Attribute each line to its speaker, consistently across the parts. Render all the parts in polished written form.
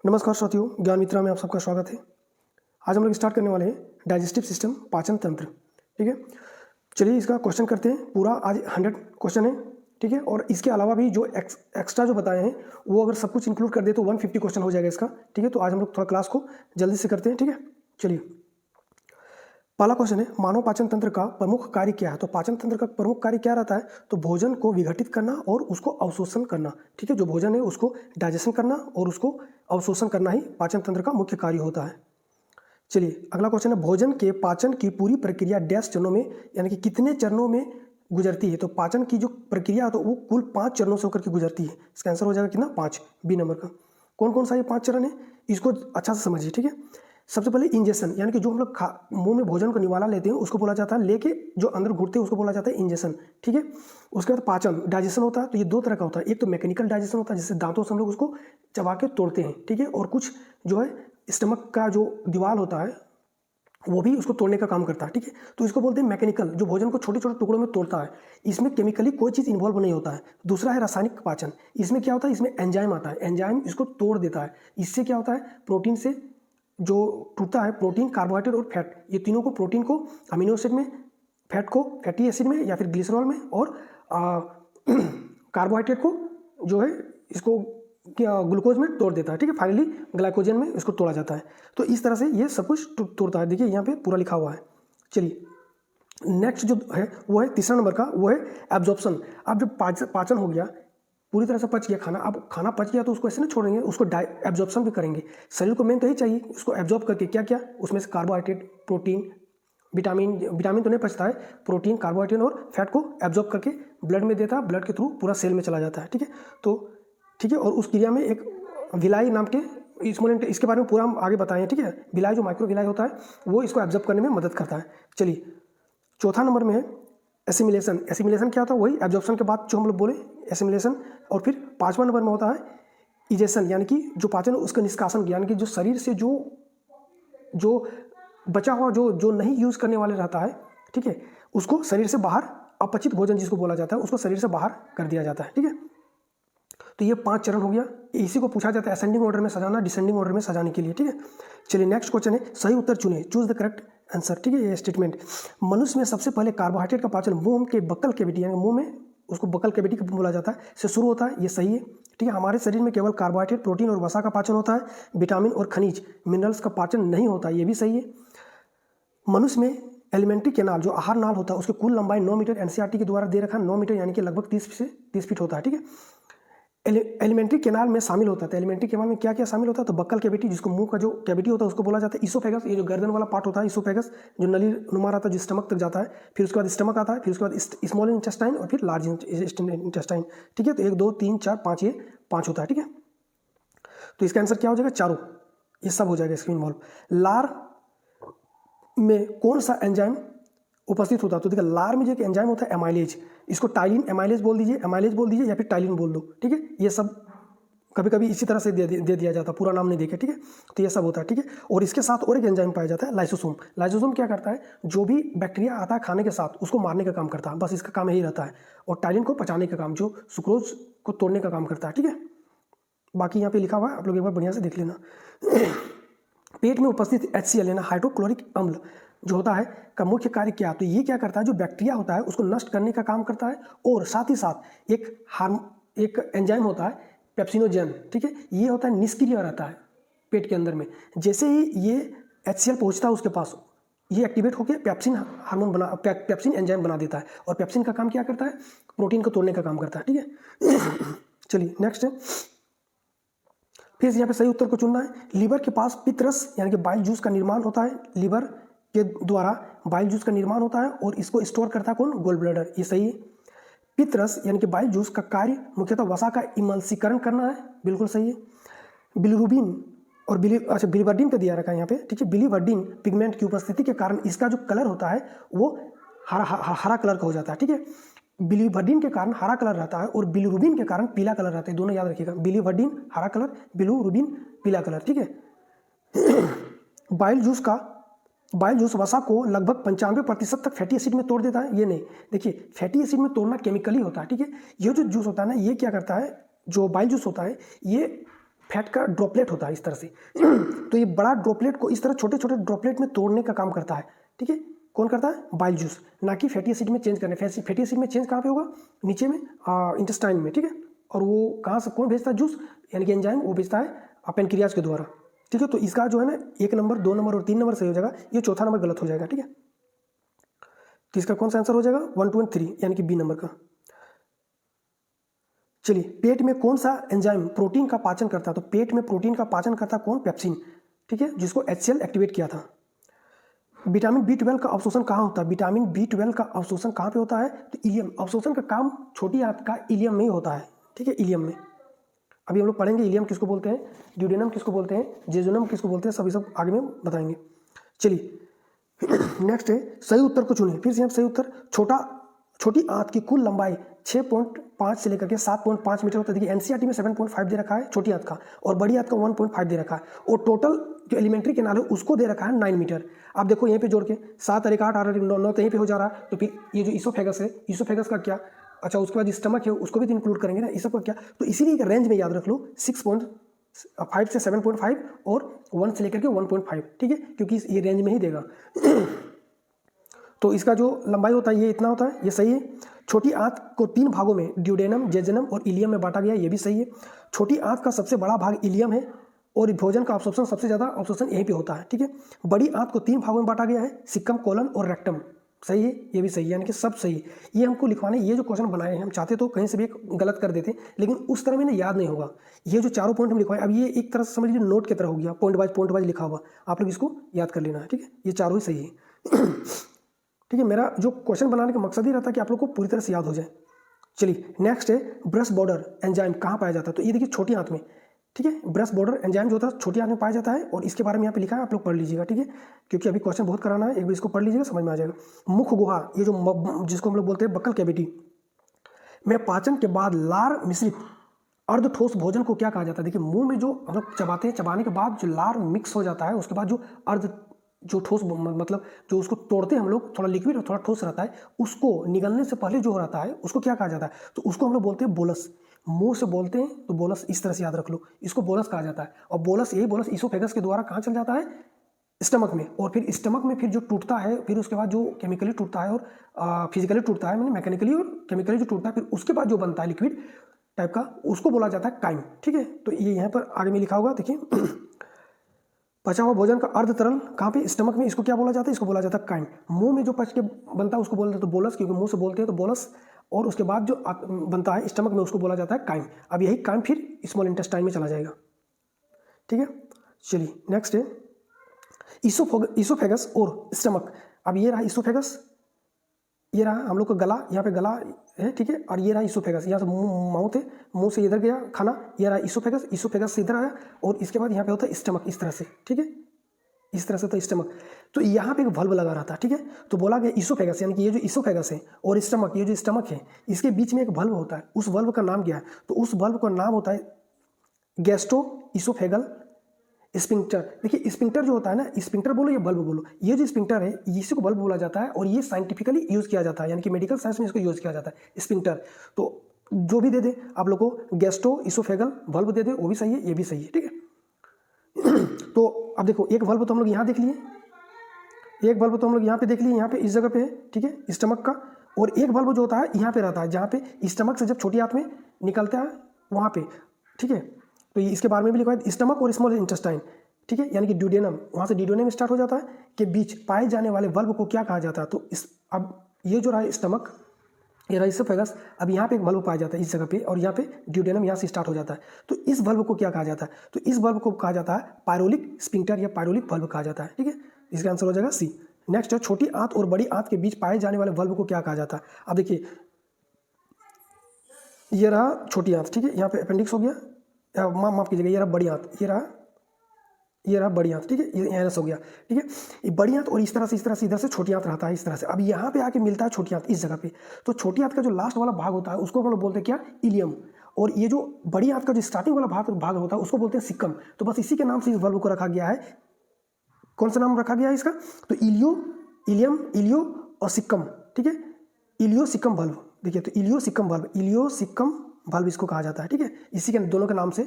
Speaker 1: नमस्कार साथियों, ज्ञान मित्रा में आप सबका स्वागत है। आज हम लोग स्टार्ट करने वाले हैं डाइजेस्टिव सिस्टम, पाचन तंत्र। ठीक है, चलिए इसका क्वेश्चन करते हैं। पूरा आज 100 क्वेश्चन है। ठीक है, और इसके अलावा भी जो एक्स्ट्रा जो बताए हैं वो अगर सब कुछ इंक्लूड कर दे तो 150 क्वेश्चन हो जाएगा इसका। ठीक है, तो आज हम लोग थोड़ा क्लास को जल्दी से करते हैं। ठीक है, चलिए पहला क्वेश्चन है, मानव पाचन तंत्र का प्रमुख कार्य क्या है। तो पाचन तंत्र का प्रमुख कार्य क्या रहता है? तो भोजन को विघटित करना और उसको अवशोषण करना। ठीक है, जो भोजन है उसको डाइजेशन करना और उसको अवशोषण करना ही पाचन तंत्र का मुख्य कार्य होता है। चलिए अगला क्वेश्चन है, भोजन के पाचन की पूरी प्रक्रिया डैश चरणों में यानी कि कितने चरणों में गुजरती है। तो पाचन की जो प्रक्रिया है तो वो कुल 5 चरणों से होकर के गुजरती है। इसका आंसर हो जाएगा कितना? 5, बी नंबर का। कौन कौन सा ये 5 चरण है इसको अच्छा से समझिए। ठीक है, सबसे पहले इंजेशन यानी कि जो हम लोग मुंह में भोजन को निवाला लेते हैं उसको बोला जाता है, लेके जो अंदर घुटते हैं उसको बोला जाता है इंजेशन। ठीक है, उसके बाद पाचन डाइजेशन होता है। तो ये 2 तरह का होता है, एक तो मैकेनिकल डाइजेशन होता है जिससे दांतों से हम लोग उसको चबा के तोड़ते हैं। ठीक है, और कुछ जो है स्टमक का जो दीवार होता है वो भी उसको तोड़ने का काम करता है। ठीक है, तो इसको बोलते हैं मैकेनिकल, जो भोजन को छोटे छोटे टुकड़ों में तोड़ता है। इसमें केमिकली कोई चीज़ इन्वॉल्व नहीं होता है। दूसरा है रासायनिक पाचन। इसमें क्या होता है, इसमें एंजाइम आता है, एंजाइम इसको तोड़ देता है। इससे क्या होता है, प्रोटीन से जो टूटता है, प्रोटीन, कार्बोहाइड्रेट और फैट, ये तीनों को, प्रोटीन को अमीनो एसिड में, फैट को फैटी एसिड में या फिर ग्लिसरॉल में, और कार्बोहाइड्रेट को जो है इसको ग्लूकोज में तोड़ देता है। ठीक है, फाइनली ग्लाइकोजन में इसको तोड़ा जाता है। तो इस तरह से ये सब कुछ तोड़ता है। देखिए यहाँ पे पूरा लिखा हुआ है। चलिए नेक्स्ट जो है वो है तीसरा नंबर का, वो है एब्जॉर्प्शन। अब जब पाचन हो गया, पूरी तरह से पच गया खाना, अब खाना पच गया तो उसको ऐसे ना छोड़ेंगे, उसको एब्जॉर्प्शन भी करेंगे। शरीर को मेन तो यही चाहिए, उसको एब्जॉर्ब करके क्या क्या, उसमें से कार्बोहाइड्रेट, प्रोटीन, विटामिन तो नहीं पचता है, प्रोटीन, कार्बोहाइड्रेट और फैट को एब्जॉर्ब करके ब्लड में देता है, ब्लड के थ्रू पूरा सेल में चला जाता है। ठीक है, तो ठीक है, और उस क्रिया में एक विलाई नाम के स्मोलेंट, इसके बारे में पूरा हम आगे बताएं। ठीक है, विलाई जो माइक्रो विलाई होता है वो इसको एब्जॉर्ब करने में मदद करता है। चलिए चौथा नंबर में है एसिमिलेशन। एसिमिलेशन क्या होता है? वही एब्जॉर्प्शन के बाद जो हम लोग बोले एसिमिलेशन। और फिर 5वां नंबर में होता है इजेशन, यानी कि जो पाचन है उसका निष्कासन, यानी कि जो शरीर से जो बचा हुआ जो नहीं यूज़ करने वाले रहता है, ठीक है, उसको शरीर से बाहर, अपचित भोजन जिसको बोला जाता है, उसको शरीर से बाहर कर दिया जाता है। ठीक है, तो ये 5 चरण हो गया। इसी को पूछा जाता है असेंडिंग ऑर्डर में सजाना, डिसेंडिंग ऑर्डर में सजाने के लिए। ठीक है, चलिए नेक्स्ट क्वेश्चन है, सही उत्तर चुने, चूज द करेक्ट आंसर। ठीक है, ये स्टेटमेंट, मनुष्य में सबसे पहले कार्बोहाइड्रेट का पाचन मुंह के बक्कल कैविटी, यानी मुंह में उसको बक्कल कैविटी बोला जाता है, से शुरू होता है। ये सही है। ठीक है, हमारे शरीर में केवल कार्बोहाइड्रेट, प्रोटीन और वसा का पाचन होता है, विटामिन और खनिज, मिनरल्स का पाचन नहीं होता, ये भी सही है। मनुष्य में एलिमेंट्री कैनाल, जो आहार नाल होता है, उसकी कुल लंबाई 9 मीटर एनसीईआरटी के द्वारा दे रखा है, 9 मीटर यानी कि लगभग 30 फीट होता है। ठीक है, एलिमेंट्री कैनाल में शामिल होता है। तो एलिमेंट्री कैनाल में क्या क्या शामिल होता है? तो बक्कल कैविटी, जिसको मुंह का जो कैविटी होता है उसको बोला जाता है इसोफेगस, ये जो गर्दन वाला पार्ट होता है इसोफेगस, जो नली नुमा रहता है, जो स्टमक तक जाता है। फिर उसके बाद स्टमक आता है, फिर उसके बाद स्मॉल इंटेस्टाइन और फिर लार्ज इंटेस्टाइन। ठीक है, तो 1 2 3 4 5, ये 5 होता है। ठीक है, तो इसका आंसर क्या हो जाएगा? चारों, ये सब हो जाएगा इसमें इन्वॉल्व। लार में कौन सा एंजाइम उपस्थित होता है? तो देखिए लार में जो एक एंजाइम होता है एमाइलेज, इसको टाइलिन एमाइलेज बोल दीजिए, या फिर टाइलिन बोल दो। ठीक है, ये सब कभी कभी इसी तरह से दे दिया जाता है, पूरा नाम नहीं देखे। ठीक है, तो ये सब होता है। ठीक है, और इसके साथ और एक एंजाइम पाया जाता है लाइसोसोम। लाइसोसोम क्या करता है? जो भी बैक्टीरिया आता है खाने के साथ उसको मारने का काम करता है, बस इसका काम यही रहता है। और टाइलिन को पचाने का काम, जो सुक्रोज को तोड़ने का काम करता है। ठीक है, बाकी यहाँ पे लिखा हुआ है, आप लोग एक बार बढ़िया से देख लेना। पेट में उपस्थित HCl यानी हाइड्रोक्लोरिक अम्ल जो होता है का मुख्य कार्य क्या? तो ये क्या करता है, जो बैक्टीरिया होता है उसको नष्ट करने का काम करता है, और साथ ही साथ एक एंजाइम होता है पेप्सिनोजेन। ठीक है, ये होता है निष्क्रिय रहता है पेट के अंदर में। जैसे ही ये HCl पहुंचता है उसके पास, ये एक्टिवेट होकर पेप्सिन एंजाइम बना देता है, और पेप्सिन का काम क्या करता है? प्रोटीन को तोड़ने का काम करता है। ठीक है, चलिए नेक्स्ट है, फिर यहाँ पे सही उत्तर को चुनना है। लीवर के पास पित्तरस यानी कि बाइल जूस का निर्माण होता है, लीवर के द्वारा बाइल जूस का निर्माण होता है, और इसको स्टोर करता है कौन? गोल ब्लैडर, ये सही है। पित्तरस यानी कि बाइल जूस का कार्य मुख्यतः वसा का इमल्सीकरण करना है, बिल्कुल सही है। बिलिरुबिन और बिलिवर्डिन का दिया रखा है यहाँ पे। ठीक है, बिलिवर्डिन पिगमेंट की उपस्थिति के कारण इसका जो कलर होता है वो हरा कलर का हो जाता है। ठीक है, बिलिवर्डिन के कारण हरा कलर रहता है और बिलिरुबिन के कारण पीला कलर रहता है, दोनों याद रखिएगा। बिलिवर्डिन हरा कलर, बिलिरुबिन पीला कलर। ठीक है, बाइल जूस वसा को लगभग 95% तक फैटी एसिड में तोड़ देता है। ये नहीं, देखिए फैटी एसिड में तोड़ना केमिकली होता है। ठीक है, ये जो जूस होता है ना, ये क्या करता है, जो बाइल जूस होता है ये फैट का ड्रॉपलेट होता है इस तरह से। तो ये बड़ा ड्रॉपलेट को इस तरह छोटे छोटे ड्रॉपलेट में तोड़ने का काम करता है, ठीक है। कौन करता है? बाइल जूस, ना कि फैटी एसिड में चेंज करने। फैटी एसिड में चेंज कहाँ पे होगा? नीचे में, इंटेस्टाइन में, ठीक है। और वो कहाँ से कौन भेजता है जूस, यानी कि एंजाइम, वो भेजता है पैनक्रियाज के द्वारा, ठीक है। तो इसका जो है ना 1 नंबर 2 नंबर और 3 नंबर सही हो जाएगा, ये चौथा नंबर गलत हो जाएगा, ठीक है। तो इसका कौन सा आंसर हो जाएगा? 1, 2 और 3, यानी कि बी नंबर का। चलिए, पेट में कौन सा एंजाइम प्रोटीन का पाचन करता है? तो पेट में प्रोटीन का पाचन करता कौन? पेप्सिन, ठीक है, जिसको HCl एक्टिवेट किया था। विटामिन B12 का अवशोषण कहाँ होता है? विटामिन B12 का अवशोषण कहाँ पे होता है? तो इलियम। अवशोषण का काम छोटी आंत का इलियम में ही होता है, ठीक है, इलियम में। अभी हम लोग पढ़ेंगे इलियम किसको बोलते हैं, ड्यूडेनम किसको बोलते हैं, जेजुनम किसको बोलते हैं, सभी सब आगे में बताएंगे। चलिए नेक्स्ट है, सही उत्तर को चुनिए। फिर से हम सही उत्तर, छोटी आंत की कुल लंबाई 6.5 से लेकर के 7.5 मीटर होता है। देखिए एनसीईआरटी में 7.5 दे रखा है छोटी आंत का, और बड़ी आंत का 1.5 दे रखा है, और टोटल जो एलिमेंट्री कैनाल है उसको दे रखा है 9 मीटर। आप देखो यहीं पे जोड़ के 7 और 8 8 9 तो यहीं पे हो जा रहा है। तो फिर ये जो इसोफेगस है, इसोफेगस का क्या? अच्छा, उसके बाद स्टमक है, उसको भी तो इंक्लूड करेंगे ना, इसका क्या? तो इसीलिए रेंज में याद रख लो 6.5 से 7.5 और 1 से लेकर के 1.5, ठीक है, क्योंकि ये रेंज में ही देगा। तो इसका जो लंबाई होता है ये इतना होता है, ये सही है। छोटी आंत को 3 भागों में ड्यूडेनम, जेजुनम और इलियम में बांटा गया, ये भी सही है। छोटी आंत का सबसे बड़ा भाग इलियम है, और भोजन का अवशोषण सबसे ज़्यादा अवशोषण यहीं पे होता है, ठीक है। बड़ी आंत को 3 भागों में बांटा गया है, सिक्कम, कोलन और रेक्टम, सही है, ये भी सही है, यानी कि सब सही है। ये हमको लिखवाने, ये जो क्वेश्चन बनाए हैं हम चाहते तो कहीं से भी एक गलत कर देते, लेकिन उस तरह में ना याद नहीं होगा। ये जो चारों पॉइंट हम लिखवाए, अब ये एक तरह से समझ लीजिए नोट की तरह हो गया, पॉइंट वाइज लिखा हुआ, आप लोग इसको याद कर लेना है, ठीक है। ये चारों ही सही है। ठीक है, मेरा जो क्वेश्चन बनाने का मकसद ही रहता है कि आप लोग को पूरी तरह से याद हो जाए। चलिए नेक्स्ट है, ब्रश बॉर्डर एंजाइम कहाँ पाया जाता है? तो ये देखिए छोटी आंत में, ठीक है। ब्रश बॉर्डर एंजाइम जो होता है छोटी आंत में पाया जाता है, और इसके बारे में यहाँ पे लिखा है, आप लोग पढ़ लीजिएगा, ठीक है, क्योंकि अभी क्वेश्चन बहुत कराना है, एक बार इसको पढ़ लीजिएगा, समझ में आ जाएगा। मुख गुहा, ये जो जिसको हम लोग बोलते हैं बक्कल कैविटी में पाचन के बाद लार मिश्रित अर्ध ठोस भोजन को क्या कहा जाता है? देखिए मुंह में जो हम लोग चबाते हैं, चबाने के बाद जो लार मिक्स हो जाता है, उसके बाद जो अर्ध जो ठोस, मतलब जो उसको तोड़ते हैं हम लोग, थोड़ा लिक्विड और थोड़ा ठोस रहता है, उसको निगलने से पहले जो रहता है उसको क्या कहा जाता है? तो उसको हम लोग बोलते हैं बोलस। मुंह से बोलते हैं तो बोलस, इस तरह से याद रख लो, इसको बोलस कहा जाता है। और बोलस, यही बोलस इसोफेगस के द्वारा कहाँ चल जाता है? स्टमक में, और फिर स्टमक में फिर जो टूटता है, फिर उसके बाद जो केमिकली टूटता है और फिजिकली टूटता है, मैंने मैकेनिकली और केमिकली जो टूटता है, फिर उसके बाद जो बनता है लिक्विड टाइप का, उसको बोला जाता है काइम, ठीक है। तो ये यहाँ पर आगे में लिखा होगा, देखिए पचा हुआ भोजन का अर्ध तरल कहाँ पे? स्टमक में, इसको क्या बोला जाता है? इसको बोला जाता है काइम। मुंह में जो पच के बनता है उसको बोलते हैं तो बोलस, क्योंकि मुंह से बोलते हैं तो बोलस, और उसके बाद जो बनता है स्टमक में उसको बोला जाता है काइम। अब यही काइम फिर स्मॉल इंटेस्टाइन में चला जाएगा, ठीक है। चलिए नेक्स्ट है इसोफेगस और स्टमक। अब ये रहा इसोफेगस, ये रहा हम लोग का गला, यहाँ पे गला है, ठीक है, और ये रहा इसोफेगस, यहाँ से माउथ है, मुंह से इधर गया खाना, ये रहा इसोफेगस, इसोफेगस से इधर आया, और इसके बाद यहाँ पे होता है स्टमक, इस तरह से, ठीक है, इस तरह से होता है स्टमक। तो यहाँ पे एक वल्व लगा रहा था, ठीक है। तो बोला गया इसोफेगस, यानी कि ये जो इसोफेगस है और स्टमक, ये जो स्टमक है, इसके बीच में एक वल्व होता है, उस वल्व का नाम क्या है? तो उस वल्व का नाम होता है गैस्ट्रो इसोफेगल स्पिंक्टर। देखिए स्पिंक्टर जो होता है ना, स्पिंक्टर बोलो या बल्ब बोलो, ये जो स्पिंक्टर है इसी को बल्ब बोला जाता है, और ये साइंटिफिकली यूज़ किया जाता है, यानी कि मेडिकल साइंस में इसको यूज़ किया जाता है स्पिंक्टर। तो जो भी दे दे आप लोग को, गैस्ट्रो इसोफेगल बल्ब दे दे, वो भी सही है, ये भी सही है, ठीक है। तो अब देखो एक बल्ब तो हम लोग यहाँ देख लिए, एक बल्ब तो हम लोग यहाँ पे देख लिए, यहाँ पे इस जगह पे है, ठीक है, स्टमक का, और एक बल्ब जो होता है यहाँ पे रहता है, जहाँ पे स्टमक से जब छोटी आंत में निकलता है वहाँ पे, ठीक है। तो ये इसके बारे में भी लिखा है, स्टमक और स्मॉल इंटेस्टाइन, ठीक है, यानी कि ड्यूडेनम, वहाँ से ड्यूडेनम स्टार्ट हो जाता है, के बीच पाए जाने वाले बल्ब को क्या कहा जाता है? तो अब ये जो रहा स्टमक, ये रहा इसोफेगस, अब यहाँ पे एक बल्ब पाया जाता है इस जगह पे, और यहाँ पे ड्यूडेनम यहाँ से स्टार्ट हो जाता है। तो इस बल्ब को क्या कहा जाता है? तो इस बल्ब को कहा जाता है पायरोलिक स्पिंक्टर या पायरोलिक बल्ब कहा जाता है, ठीक है। इसका आंसर हो जाएगा सी। नेक्स्ट है, छोटी आंत और बड़ी आंत के बीच पाए जाने वाले बल्ब को क्या कहा जाता है? अब देखिए ये रहा छोटी आंत, ठीक है, यहाँ पे अपेंडिक्स हो गया, माफ कीजिएगा, ये रहा बड़ी आंत, ये रहा बड़ी आंत, ठीक है, ये एनस हो गया, ठीक है। ये बड़ी आंत, और इस तरह से इधर से छोटी आंत रहता है, इस तरह से। अब यहाँ पे आके मिलता है छोटी आंत इस जगह पे, तो छोटी आंत का जो लास्ट वाला भाग होता है उसको हम लोग बोलते हैं क्या? इलियम। और ये जो बड़ी आंत का जो स्टार्टिंग वाला भाग होता है उसको बोलते हैं सिक्कम। तो बस इसी के नाम से इस बल्ब को रखा गया है। कौन सा नाम रखा गया है इसका? तो इलियम, इलियो और सिक्कम, ठीक है, इलियो सिक्कम बल्ब। देखिए तो इलियो सिक्कम बल्ब इसको कहा जाता है, ठीक है, इसी के दोनों के नाम से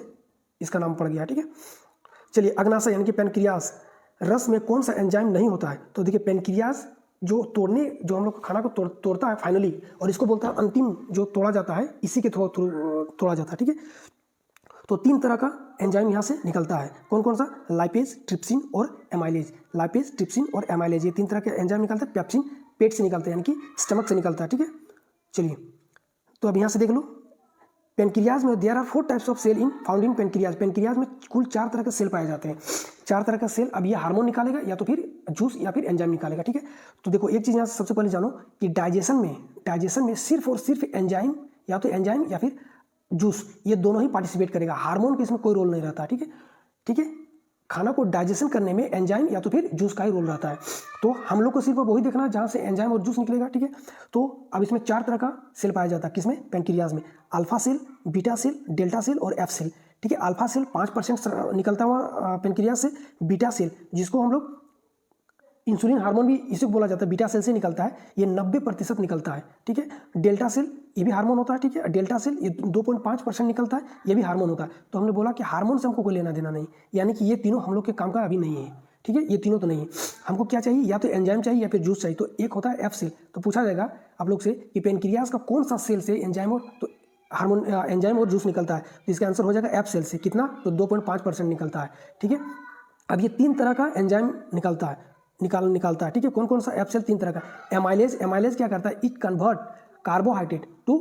Speaker 1: इसका नाम पड़ गया, ठीक है। चलिए अग्नाशय यानी कि पेनक्रियास, रस में कौन सा एंजाइम नहीं होता है? तो देखिए पेनक्रियास जो हम लोग खाना को तोड़ता है फाइनली, और इसको बोलता है अंतिम जो तोड़ा जाता है, इसी के थ्रू तोड़ा जाता है, ठीक है। तो 3 तरह का एंजाइम यहाँ से निकलता है, कौन कौन सा? लाइपेज, ट्रिप्सिन और एमाइलेज। लाइपेज, ट्रिप्सिन और एमाइलेज, ये 3 तरह के एंजाइम निकलते हैं। पेप्सिन पेट से निकलता है, यानी कि स्टमक से निकलता है, ठीक है। चलिए तो अब यहाँ से देख लो, पेनक्रियाज में there are 4 types of cell in found in pancreas. Pancreas में कुल 4 तरह के सेल पाए जाते हैं, 4 तरह का सेल। अब ये हार्मोन निकालेगा, या तो फिर जूस, या फिर एंजाइम निकालेगा, ठीक है। तो देखो एक चीज़ यहाँ से सबसे पहले जानो कि डाइजेशन में सिर्फ और सिर्फ एंजाइम, या तो एंजाइम या फिर जूस, ये दोनों ही पार्टिसिपेट करेगा। हार्मोन का इसमें कोई रोल नहीं रहता, ठीक है, ठीक है। खाना को डाइजेशन करने में एंजाइम या तो फिर जूस का ही रोल रहता है। तो हम लोग को सिर्फ वही देखना है जहाँ से एंजाइम और जूस निकलेगा, ठीक है। तो अब इसमें 4 तरह का सेल पाया जाता है, किसमें? पेनक्रियाज में। Alpha cell, beta cell, delta cell और एफ सेल, ठीक है। अल्फा सेल 5% निकलता हुआ पेनक्रियाज से। बीटा सेल, जिसको हम लोग इंसुलिन हार्मोन भी इसे बोला जाता है, बीटा सेल से निकलता है, ये 90% निकलता है, ठीक है। डेल्टा सेल, ये भी हार्मोन होता है, ठीक है। डेल्टा सेल ये 2.5% निकलता है, ये भी हार्मोन होता है। तो हमने बोला कि हार्मोन से हमको कोई लेना देना नहीं, यानी कि ये तीनों हम लोग के काम का अभी नहीं है, ठीक है। ये तीनों तो नहीं है। हमको क्या चाहिए? या तो एंजाइम चाहिए या फिर जूस चाहिए। तो एक होता है एफ सेल। तो पूछा जाएगा आप लोग से कि पेनक्रियाज का कौन सा सेल से एंजाइम और तो हार्मोन एंजाइम और जूस निकलता है? तो इसका आंसर हो जाएगा एफ सेल से। कितना? तो 2.5% निकलता है, ठीक है। अब ये 3 तरह का एंजाइम निकलता है, ठीक है। कौन कौन सा? एफ सेल 3 तरह का। एमाइलेज क्या करता है? It convert carbohydrate to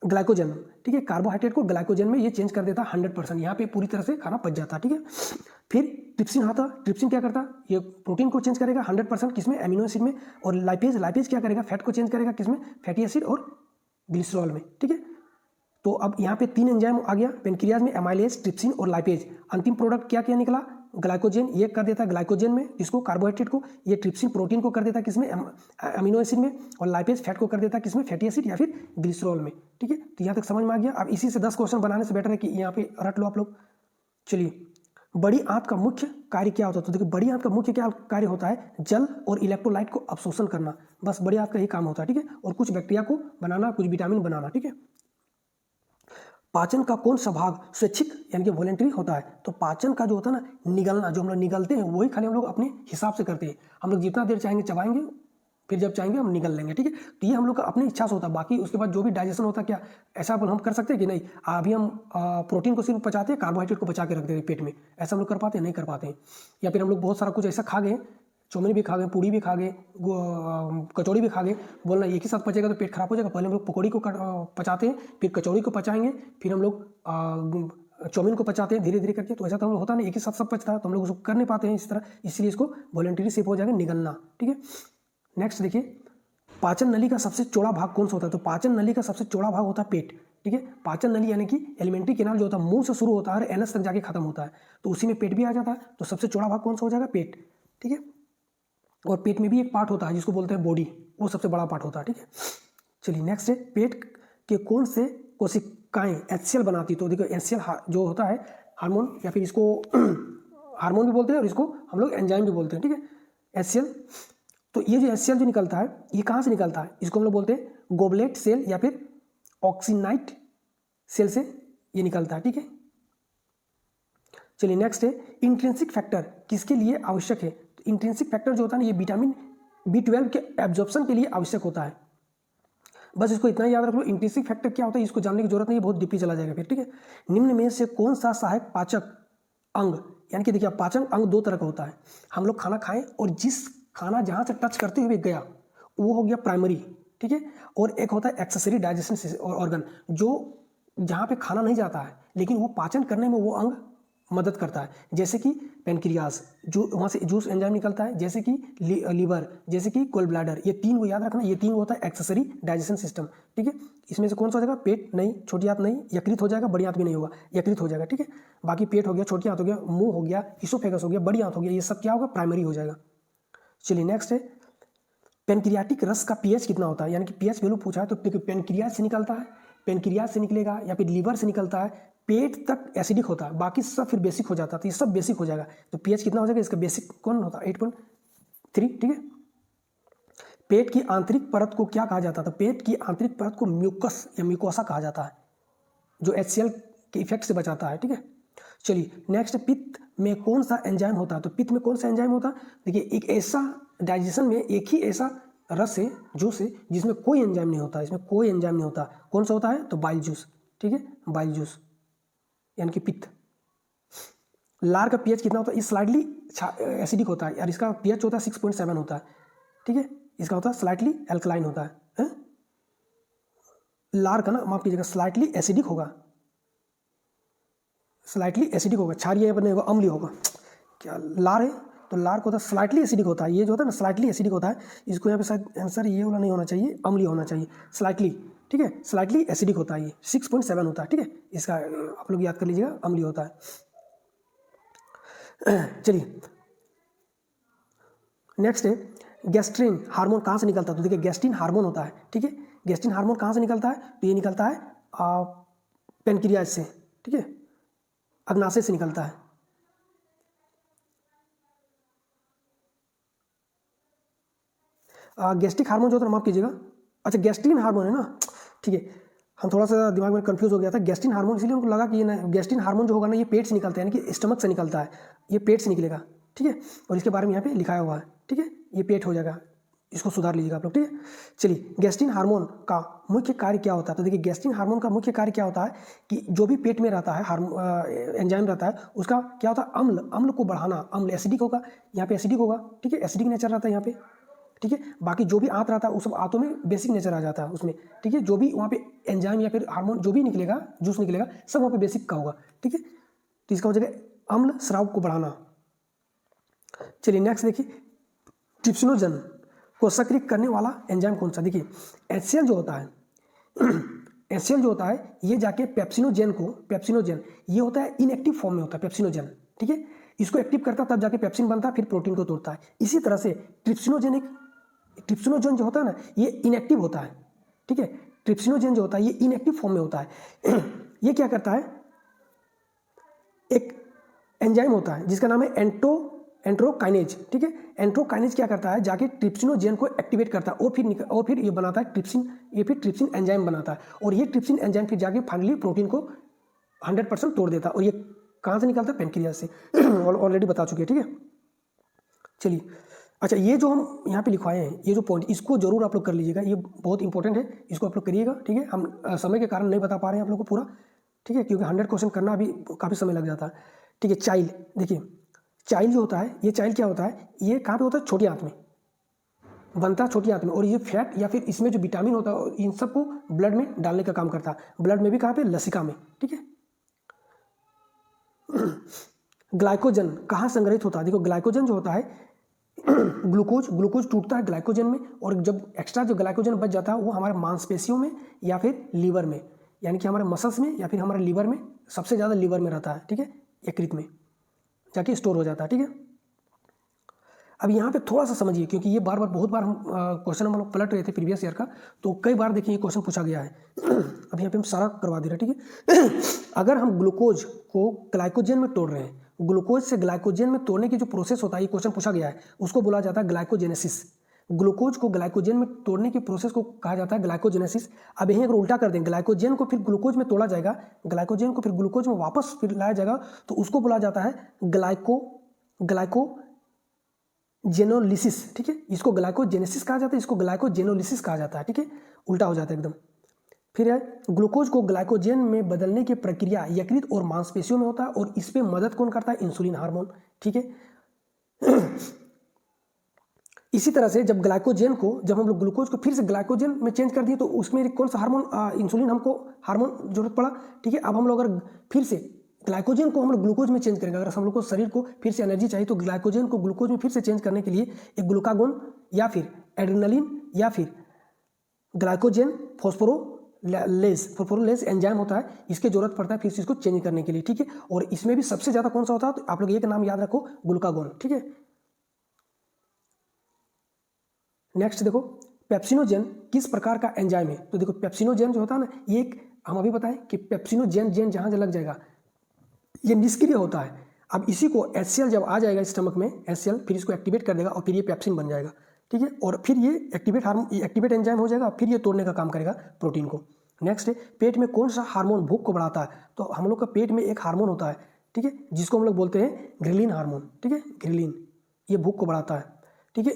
Speaker 1: glycogen, ठीक है। कार्बोहाइड्रेट को ग्लाइकोजन में ये चेंज कर देता है 100%। यहाँ पे पूरी तरह से खाना पच जाता है, ठीक है। फिर ट्रिप्सिन आता, ट्रिप्सिन क्या करता है? ये प्रोटीन को चेंज करेगा 100%, किसमें? एमिनो एसिड में। और लाइपेज क्या करेगा? फैट को चेंज करेगा, किसमें? फैटी एसिड और ग्लिसरॉल में, ठीक है। तो अब यहाँ पे 3 एंजाइम आ गया पेनक्रियाज में, एमाइलेज, ट्रिप्सिन और लाइपेज। अंतिम प्रोडक्ट क्या क्या निकला? ग्लाइकोजन, ये कर देता है ग्लाइकोजन में, इसको कार्बोहाइड्रेट को। ये ट्रिप्सिन प्रोटीन को कर देता है किसमें? अमीनो एसिड में। और लाइपेज फैट को कर देता है किसमें? फैटी एसिड या फिर ग्लिसरॉल में, ठीक है। तो यहाँ तक समझ में आ गया। अब इसी से 10 क्वेश्चन बनाने से बेटर है कि यहाँ पे रट लो आप लोग। चलिए, बड़ी आंत का मुख्य कार्य क्या होता है? तो देखिए बड़ी आंत का मुख्य क्या कार्य होता है? जल और इलेक्ट्रोलाइट को अवशोषण करना, बस बड़ी आंत का ही काम होता है, ठीक है। और कुछ बैक्टीरिया को बनाना, कुछ विटामिन बनाना, ठीक है। पाचन का कौन सा भाग स्वैच्छिक यानी कि वॉलेंटरी होता है? तो पाचन का जो होता है ना, निगलना, जो हम लोग निगलते हैं, वही खाली हम लोग अपने हिसाब से करते हैं। हम लोग जितना देर चाहेंगे चबाएंगे, फिर जब चाहेंगे हम निगल लेंगे, ठीक है। तो ये हम लोग का अपनी इच्छा से होता है। बाकी उसके बाद जो भी डाइजेशन होता है, क्या ऐसा हम कर सकते हैं कि नहीं? अभी हम प्रोटीन को सिर्फ पचाते हैं, कार्बोहाइड्रेट को बचा के रख देते हैं पेट में, ऐसा हम लोग कर पाते हैं? नहीं कर पाते हैं। या फिर हम लोग बहुत सारा कुछ ऐसा खा गए, चौमिन भी खा गए, पूड़ी भी खा गए, कचौड़ी भी खा गए, बोलना एक ही साथ पचेगा तो पेट खराब हो जाएगा। पहले हम लोग पकौड़ी को पचाते हैं, फिर कचौड़ी को पचाएंगे, फिर हम लोग चौमिन को पचाते हैं, धीरे धीरे करके। तो ऐसा तो हम लोग होता नहीं, एक ही साथ सब पचता है, तो हम लोग उसको कर नहीं पाते हैं इस तरह, इसलिए इसको वॉलेंटरी सिप हो जाएगा, निगलना, ठीक है। नेक्स्ट देखिए, पाचन नली का सबसे चौड़ा भाग कौन सा होता है? तो पाचन नली का सबसे चौड़ा भाग होता है पेट, ठीक है। पाचन नली यानी कि एलिमेंट्री कैनाल जो होता है, मुंह से शुरू होता है और एनस तक जाके खत्म होता है, तो उसी में पेट भी आ जाता है। तो सबसे चौड़ा भाग कौन सा हो जाएगा? पेट, ठीक है। और पेट में भी एक पार्ट होता है जिसको बोलते हैं बॉडी, वो सबसे बड़ा पार्ट होता है, ठीक है। चलिए नेक्स्ट है, पेट के कौन से कोशिकाएं HCl बनाती? तो देखो HCl जो होता है हार्मोन, या फिर इसको हार्मोन भी बोलते हैं और इसको हम लोग एंजाइम भी बोलते हैं, ठीक है। HCl, तो ये जो HCl जो निकलता है, ये कहाँ से निकलता है? इसको हम लोग बोलते हैं गोबलेट सेल या फिर ऑक्सीनाइट सेल से ये निकलता है, ठीक है। चलिए नेक्स्ट है, इंट्रिंसिक फैक्टर किसके लिए आवश्यक है? तो इंट्रिंसिक फैक्टर जो होता है ना, ये विटामिन B12 के एब्जॉर्प्शन के लिए आवश्यक होता है। बस इसको इतना याद रख लो, इंट्रिंसिक फैक्टर क्या होता है, इसको जानने की जरूरत नहीं है, बहुत डीपली चला जाएगा फिर, ठीक है। निम्न में से कौन सा सहायक पाचक अंग, यानी कि देखिए पाचन अंग 2 तरह का होता है। हम लोग खाना खाएं और जिस खाना जहाँ से टच करते हुए गया वो हो गया प्राइमरी, ठीक है। और एक होता है एक्सेसरी डाइजेशन ऑर्गन, जो जहाँ पे खाना नहीं जाता है लेकिन वो पाचन करने में वो अंग मदद करता है, जैसे कि पेनक्रियाज, जो वहाँ से जूस एंजाइम निकलता है, जैसे कि लीवर, जैसे कि गोल ब्लैडर। ये 3 को याद रखना, ये 3 होता है एक्सेसरी डाइजेशन सिस्टम, ठीक है। इसमें से कौन सा हो जाएगा? पेट नहीं, छोटी आंत नहीं, यकृत हो जाएगा, बड़ी आंत भी नहीं होगा, यकृत हो जाएगा, ठीक है। बाकी पेट हो गया, छोटी आंत हो गया, मुंह हो गया, इसोफेगस हो गया, बड़ी आंत हो गया, ये सब क्या होगा? प्राइमरी हो जाएगा। चलिए नेक्स्ट है, पेनक्रियाटिक रस का पीएच कितना होता है? यानी कि पीएच वैल्यू पूछा है, तो पेनक्रियाज से निकलता है, पेनक्रियाज से निकलेगा या फिर लीवर से निकलता है, पेट तक एसिडिक होता है, बाकी सब फिर बेसिक हो जाता है। तो ये सब बेसिक हो जाएगा, तो पीएच कितना हो जाएगा? इसका बेसिक कौन होता है? 8.3, ठीक है। पेट की आंतरिक परत को क्या कहा जाता है? तो पेट की आंतरिक परत को म्यूकस या म्यूकोसा कहा जाता है, जो HCl के इफेक्ट से बचाता है, ठीक है। चलिए नेक्स्ट, पित्त में कौन सा एंजाइम होता है? तो पित्त में कौन सा एंजाइम होता है? देखिए एक ऐसा डाइजेशन में एक ही ऐसा रस है, जूस है, जिसमें कोई एंजाइम नहीं होता, इसमें कोई एंजाइम नहीं होता। कौन सा होता है? तो बाइल जूस, ठीक है, बाइल जूस यानी कि पित्त। लार का पीएच कितना होता है? ये स्लाइटली एसिडिक होता है, और इसका पीएच होता है 6.7 होता है, ठीक है। इसका होता है स्लाइटली एल्कलाइन होता है। लार का ना माफ कीजिएगा, स्लाइटली एसिडिक होगा, स्लाइटली एसिडिक होगा, क्षारीय बनेगा, अम्लीय होगा। क्या लार है? तो लार को होता है स्लाइटली एसिडिक होता है, ये जो होता है ना स्लाइटली एसिडिक होता है। इसको यहाँ पे शायद आंसर ये वाला नहीं होना चाहिए, अम्लीय होना चाहिए, स्लाइटली, ठीक है, स्लाइटली एसिडिक होता है। ये 6.7 होता है, ठीक है। इसका आप लोग याद कर लीजिएगा, अम्लीय होता है। चलिए नेक्स्ट है गैस्ट्रिन हार्मोन कहाँ से निकलता है? तो देखिए गैस्ट्रिन हार्मोन होता है, ठीक है। गैस्ट्रिन हार्मोन कहाँ से निकलता है? तो ये निकलता है पेनक्रियाज से, ठीक है, अग्नाशय से निकलता है। गैस्ट्रिक हार्मोन जो होता है माफ कीजिएगा, अच्छा गैस्ट्रिन हार्मोन है ना, ठीक है। हम थोड़ा सा दिमाग में कंफ्यूज हो गया था, गैस्ट्रिन हार्मोन, इसलिए उनको लगा कि ये ना गैस्ट्रिन हार्मोन जो होगा ना ये पेट से निकलता है, यानी कि स्टमक से निकलता है, ये पेट से निकलेगा, ठीक है। और इसके बारे में यहाँ पे लिखाया हुआ है, ठीक है, ये पेट हो जाएगा, इसको सुधार लीजिएगा आप लोग, ठीक है। चलिए गैस्ट्रिन हार्मोन का मुख्य कार्य क्या होता है? तो देखिए गैस्ट्रिन हार्मोन का मुख्य कार्य क्या होता है कि जो भी पेट में रहता है एंजाइम रहता है, उसका क्या होता है? अम्ल को बढ़ाना, अम्ल एसिडिक होगा, यहाँ पे एसिडिक होगा, ठीक है, एसिडिक नेचर रहता है यहाँ पे, ठीक है। बाकी जो भी आंत रहता है उस सब आंतों में बेसिक नेचर आ जाता है उसमें, ठीक है। जो भी वहाँ पे एंजाइम या फिर हार्मोन जो भी निकलेगा, जूस निकलेगा, सब वहाँ पे बेसिक का होगा, ठीक है। तो इसका हो जाएगा अम्ल स्राव को बढ़ाना। चलिए नेक्स्ट देखिए, ट्रिप्सिनोजन को सक्रिय करने वाला एंजाइम कौन सा? देखिए HCl जो होता है HCl जो होता है ये जाके पेप्सिनोजेन ये होता है इनएक्टिव फॉर्म में होता है पेप्सिनोजेन, ठीक है। इसको एक्टिव करता है तब जाके पेप्सिन बनता है, फिर प्रोटीन को तोड़ता है। इसी तरह से ट्रिप्सिनोजन जो होता है ना ये इनएक्टिव होता है, ठीक है। ट्रिप्सिनोजन जो होता है ये इनएक्टिव फॉर्म में होता है। ये क्या करता है? एक एंजाइम होता है जिसका नाम है एंट्रोकाइनेज, ठीक है। एंट्रोकाइनेज क्या करता है? जाके ट्रिप्सिनोजेन को एक्टिवेट करता है और फिर ये बनाता है ट्रिप्सिन, ये फिर ट्रिप्सिन एंजाइम बनाता है, और ये ट्रिप्सिन एंजाइम फिर जाके फाइनली प्रोटीन को 100% तोड़ देता है। और ये कहाँ से निकलता है? पेनक्रियाज से, ऑलरेडी बता चुके हैं, ठीक है। चलिए अच्छा, ये जो हम यहाँ पे लिखवाए हैं, ये जो पॉइंट, इसको जरूर आप लोग कर लीजिएगा, ये बहुत इंपॉर्टेंट है, इसको आप लोग करिएगा, ठीक है। हम समय के कारण नहीं बता पा रहे हैं आप लोग को पूरा, ठीक है, क्योंकि 100 क्वेश्चन करना अभी काफ़ी समय लग जाता है, ठीक है। चाइल्ड, देखिए चाइल्ड जो होता है, ये चाइल्ड क्या होता है? ये कहाँ पे होता है? छोटी आंत में बनता है, छोटी आंत में। और ये फैट या फिर इसमें जो विटामिन होता है इन सबको ब्लड में डालने का काम करता है। ब्लड में भी कहाँ पे? लसिका में, ठीक है। ग्लाइकोजन कहाँ संग्रहित होता है? देखो ग्लाइकोजन जो होता है ग्लूकोज टूटता है ग्लाइकोजन में, और जब एक्स्ट्रा जो ग्लाइकोजन बच जाता है वो हमारे मांसपेशियों में या फिर लीवर में, यानी कि हमारे मसल्स में या फिर हमारे लीवर में, सबसे ज़्यादा लीवर में रहता है, ठीक है, यकृत में जाके स्टोर हो जाता है, ठीक है। अब यहाँ पे थोड़ा सा समझिए, क्योंकि ये बार बार बहुत बार हम क्वेश्चन हम लोग पलट रहे थे प्रीवियस ईयर का, तो कई बार देखिए ये क्वेश्चन पूछा गया है। अब यहाँ पे हम सारा करवा दे रहे हैं, ठीक है। अगर हम ग्लूकोज को ग्लाइकोजन में तोड़ रहे हैं, ग्लूकोज से ग्लाइकोजन में तोड़ने की जो प्रोसेस होता है, ये क्वेश्चन पूछा गया है, उसको बोला जाता है ग्लाइकोजेनेसिस। ग्लूकोज को ग्लाइकोजन में तोड़ने की प्रोसेस को कहा जाता है ग्लाइकोजेनेसिस। अब यहीं अगर उल्टा कर दें, ग्लाइकोजन को फिर ग्लूकोज में तोड़ा जाएगा, ग्लाइकोजन को फिर ग्लूकोज में वापस फिर लाया जाएगा, तो उसको बोला जाता है ग्लाइकोजेनोलिसिस, ठीक है। इसको ग्लाइकोजेनेसिस कहा जाता है, इसको ग्लाइकोजेनोलिसिस कहा जाता है, ठीक है, उल्टा हो जाता है एकदम। फिर है ग्लूकोज को ग्लाइकोजन में बदलने की प्रक्रिया यकृत और मांसपेशियों में होता है, और इस पे मदद कौन करता है? इंसुलिन हार्मोन, ठीक है। इसी तरह से जब हम लोग ग्लूकोज को फिर से ग्लाइकोजन में चेंज कर दिए, तो उसमें कौन सा हार्मोन? इंसुलिन हमको हार्मोन जरूरत पड़ा, ठीक है। अब हम लोग अगर फिर से ग्लाइकोजन को हम लोग ग्लूकोज में चेंज करेंगे, अगर हम लोग को शरीर को फिर से एनर्जी चाहिए, तो ग्लाइकोजन को ग्लूकोज में फिर से चेंज करने के लिए एक ग्लूकागोन या फिर एड्रेनलिन या फिर ग्लाइकोजन फोस्फोरोलेज एंजाइम होता है, इसकी जरूरत पड़ता है फिर से इसको चेंज करने के लिए, ठीक है। और इसमें भी सबसे ज़्यादा कौन सा होता है? तो आप लोग एक नाम याद रखो, ग्लूकागोन, ठीक है। नेक्स्ट देखो, पेप्सिनोजेन किस प्रकार का एंजाइम है? तो देखो पेप्सिनोजेन जो होता है ना, ये एक हम अभी बताएं कि पेप्सिनोजेन जहाँ लग जाएगा ये निष्क्रिय होता है। अब इसी को HCl जब आ जाएगा स्टमक में, HCl फिर इसको एक्टिवेट कर देगा और फिर ये पेप्सिन बन जाएगा, ठीक है। और फिर ये एक्टिवेट एंजाइम हो जाएगा, फिर ये तोड़ने का काम करेगा प्रोटीन को, नेक्स्ट है पेट में कौन सा हार्मोन भूख को बढ़ाता है, तो हम लोग का पेट में एक हार्मोन होता है, ठीक है, जिसको हम लोग बोलते हैं ग्रिलिन हार्मोन, ठीक है, ग्रिलिन, ये भूख को बढ़ाता है, ठीक है।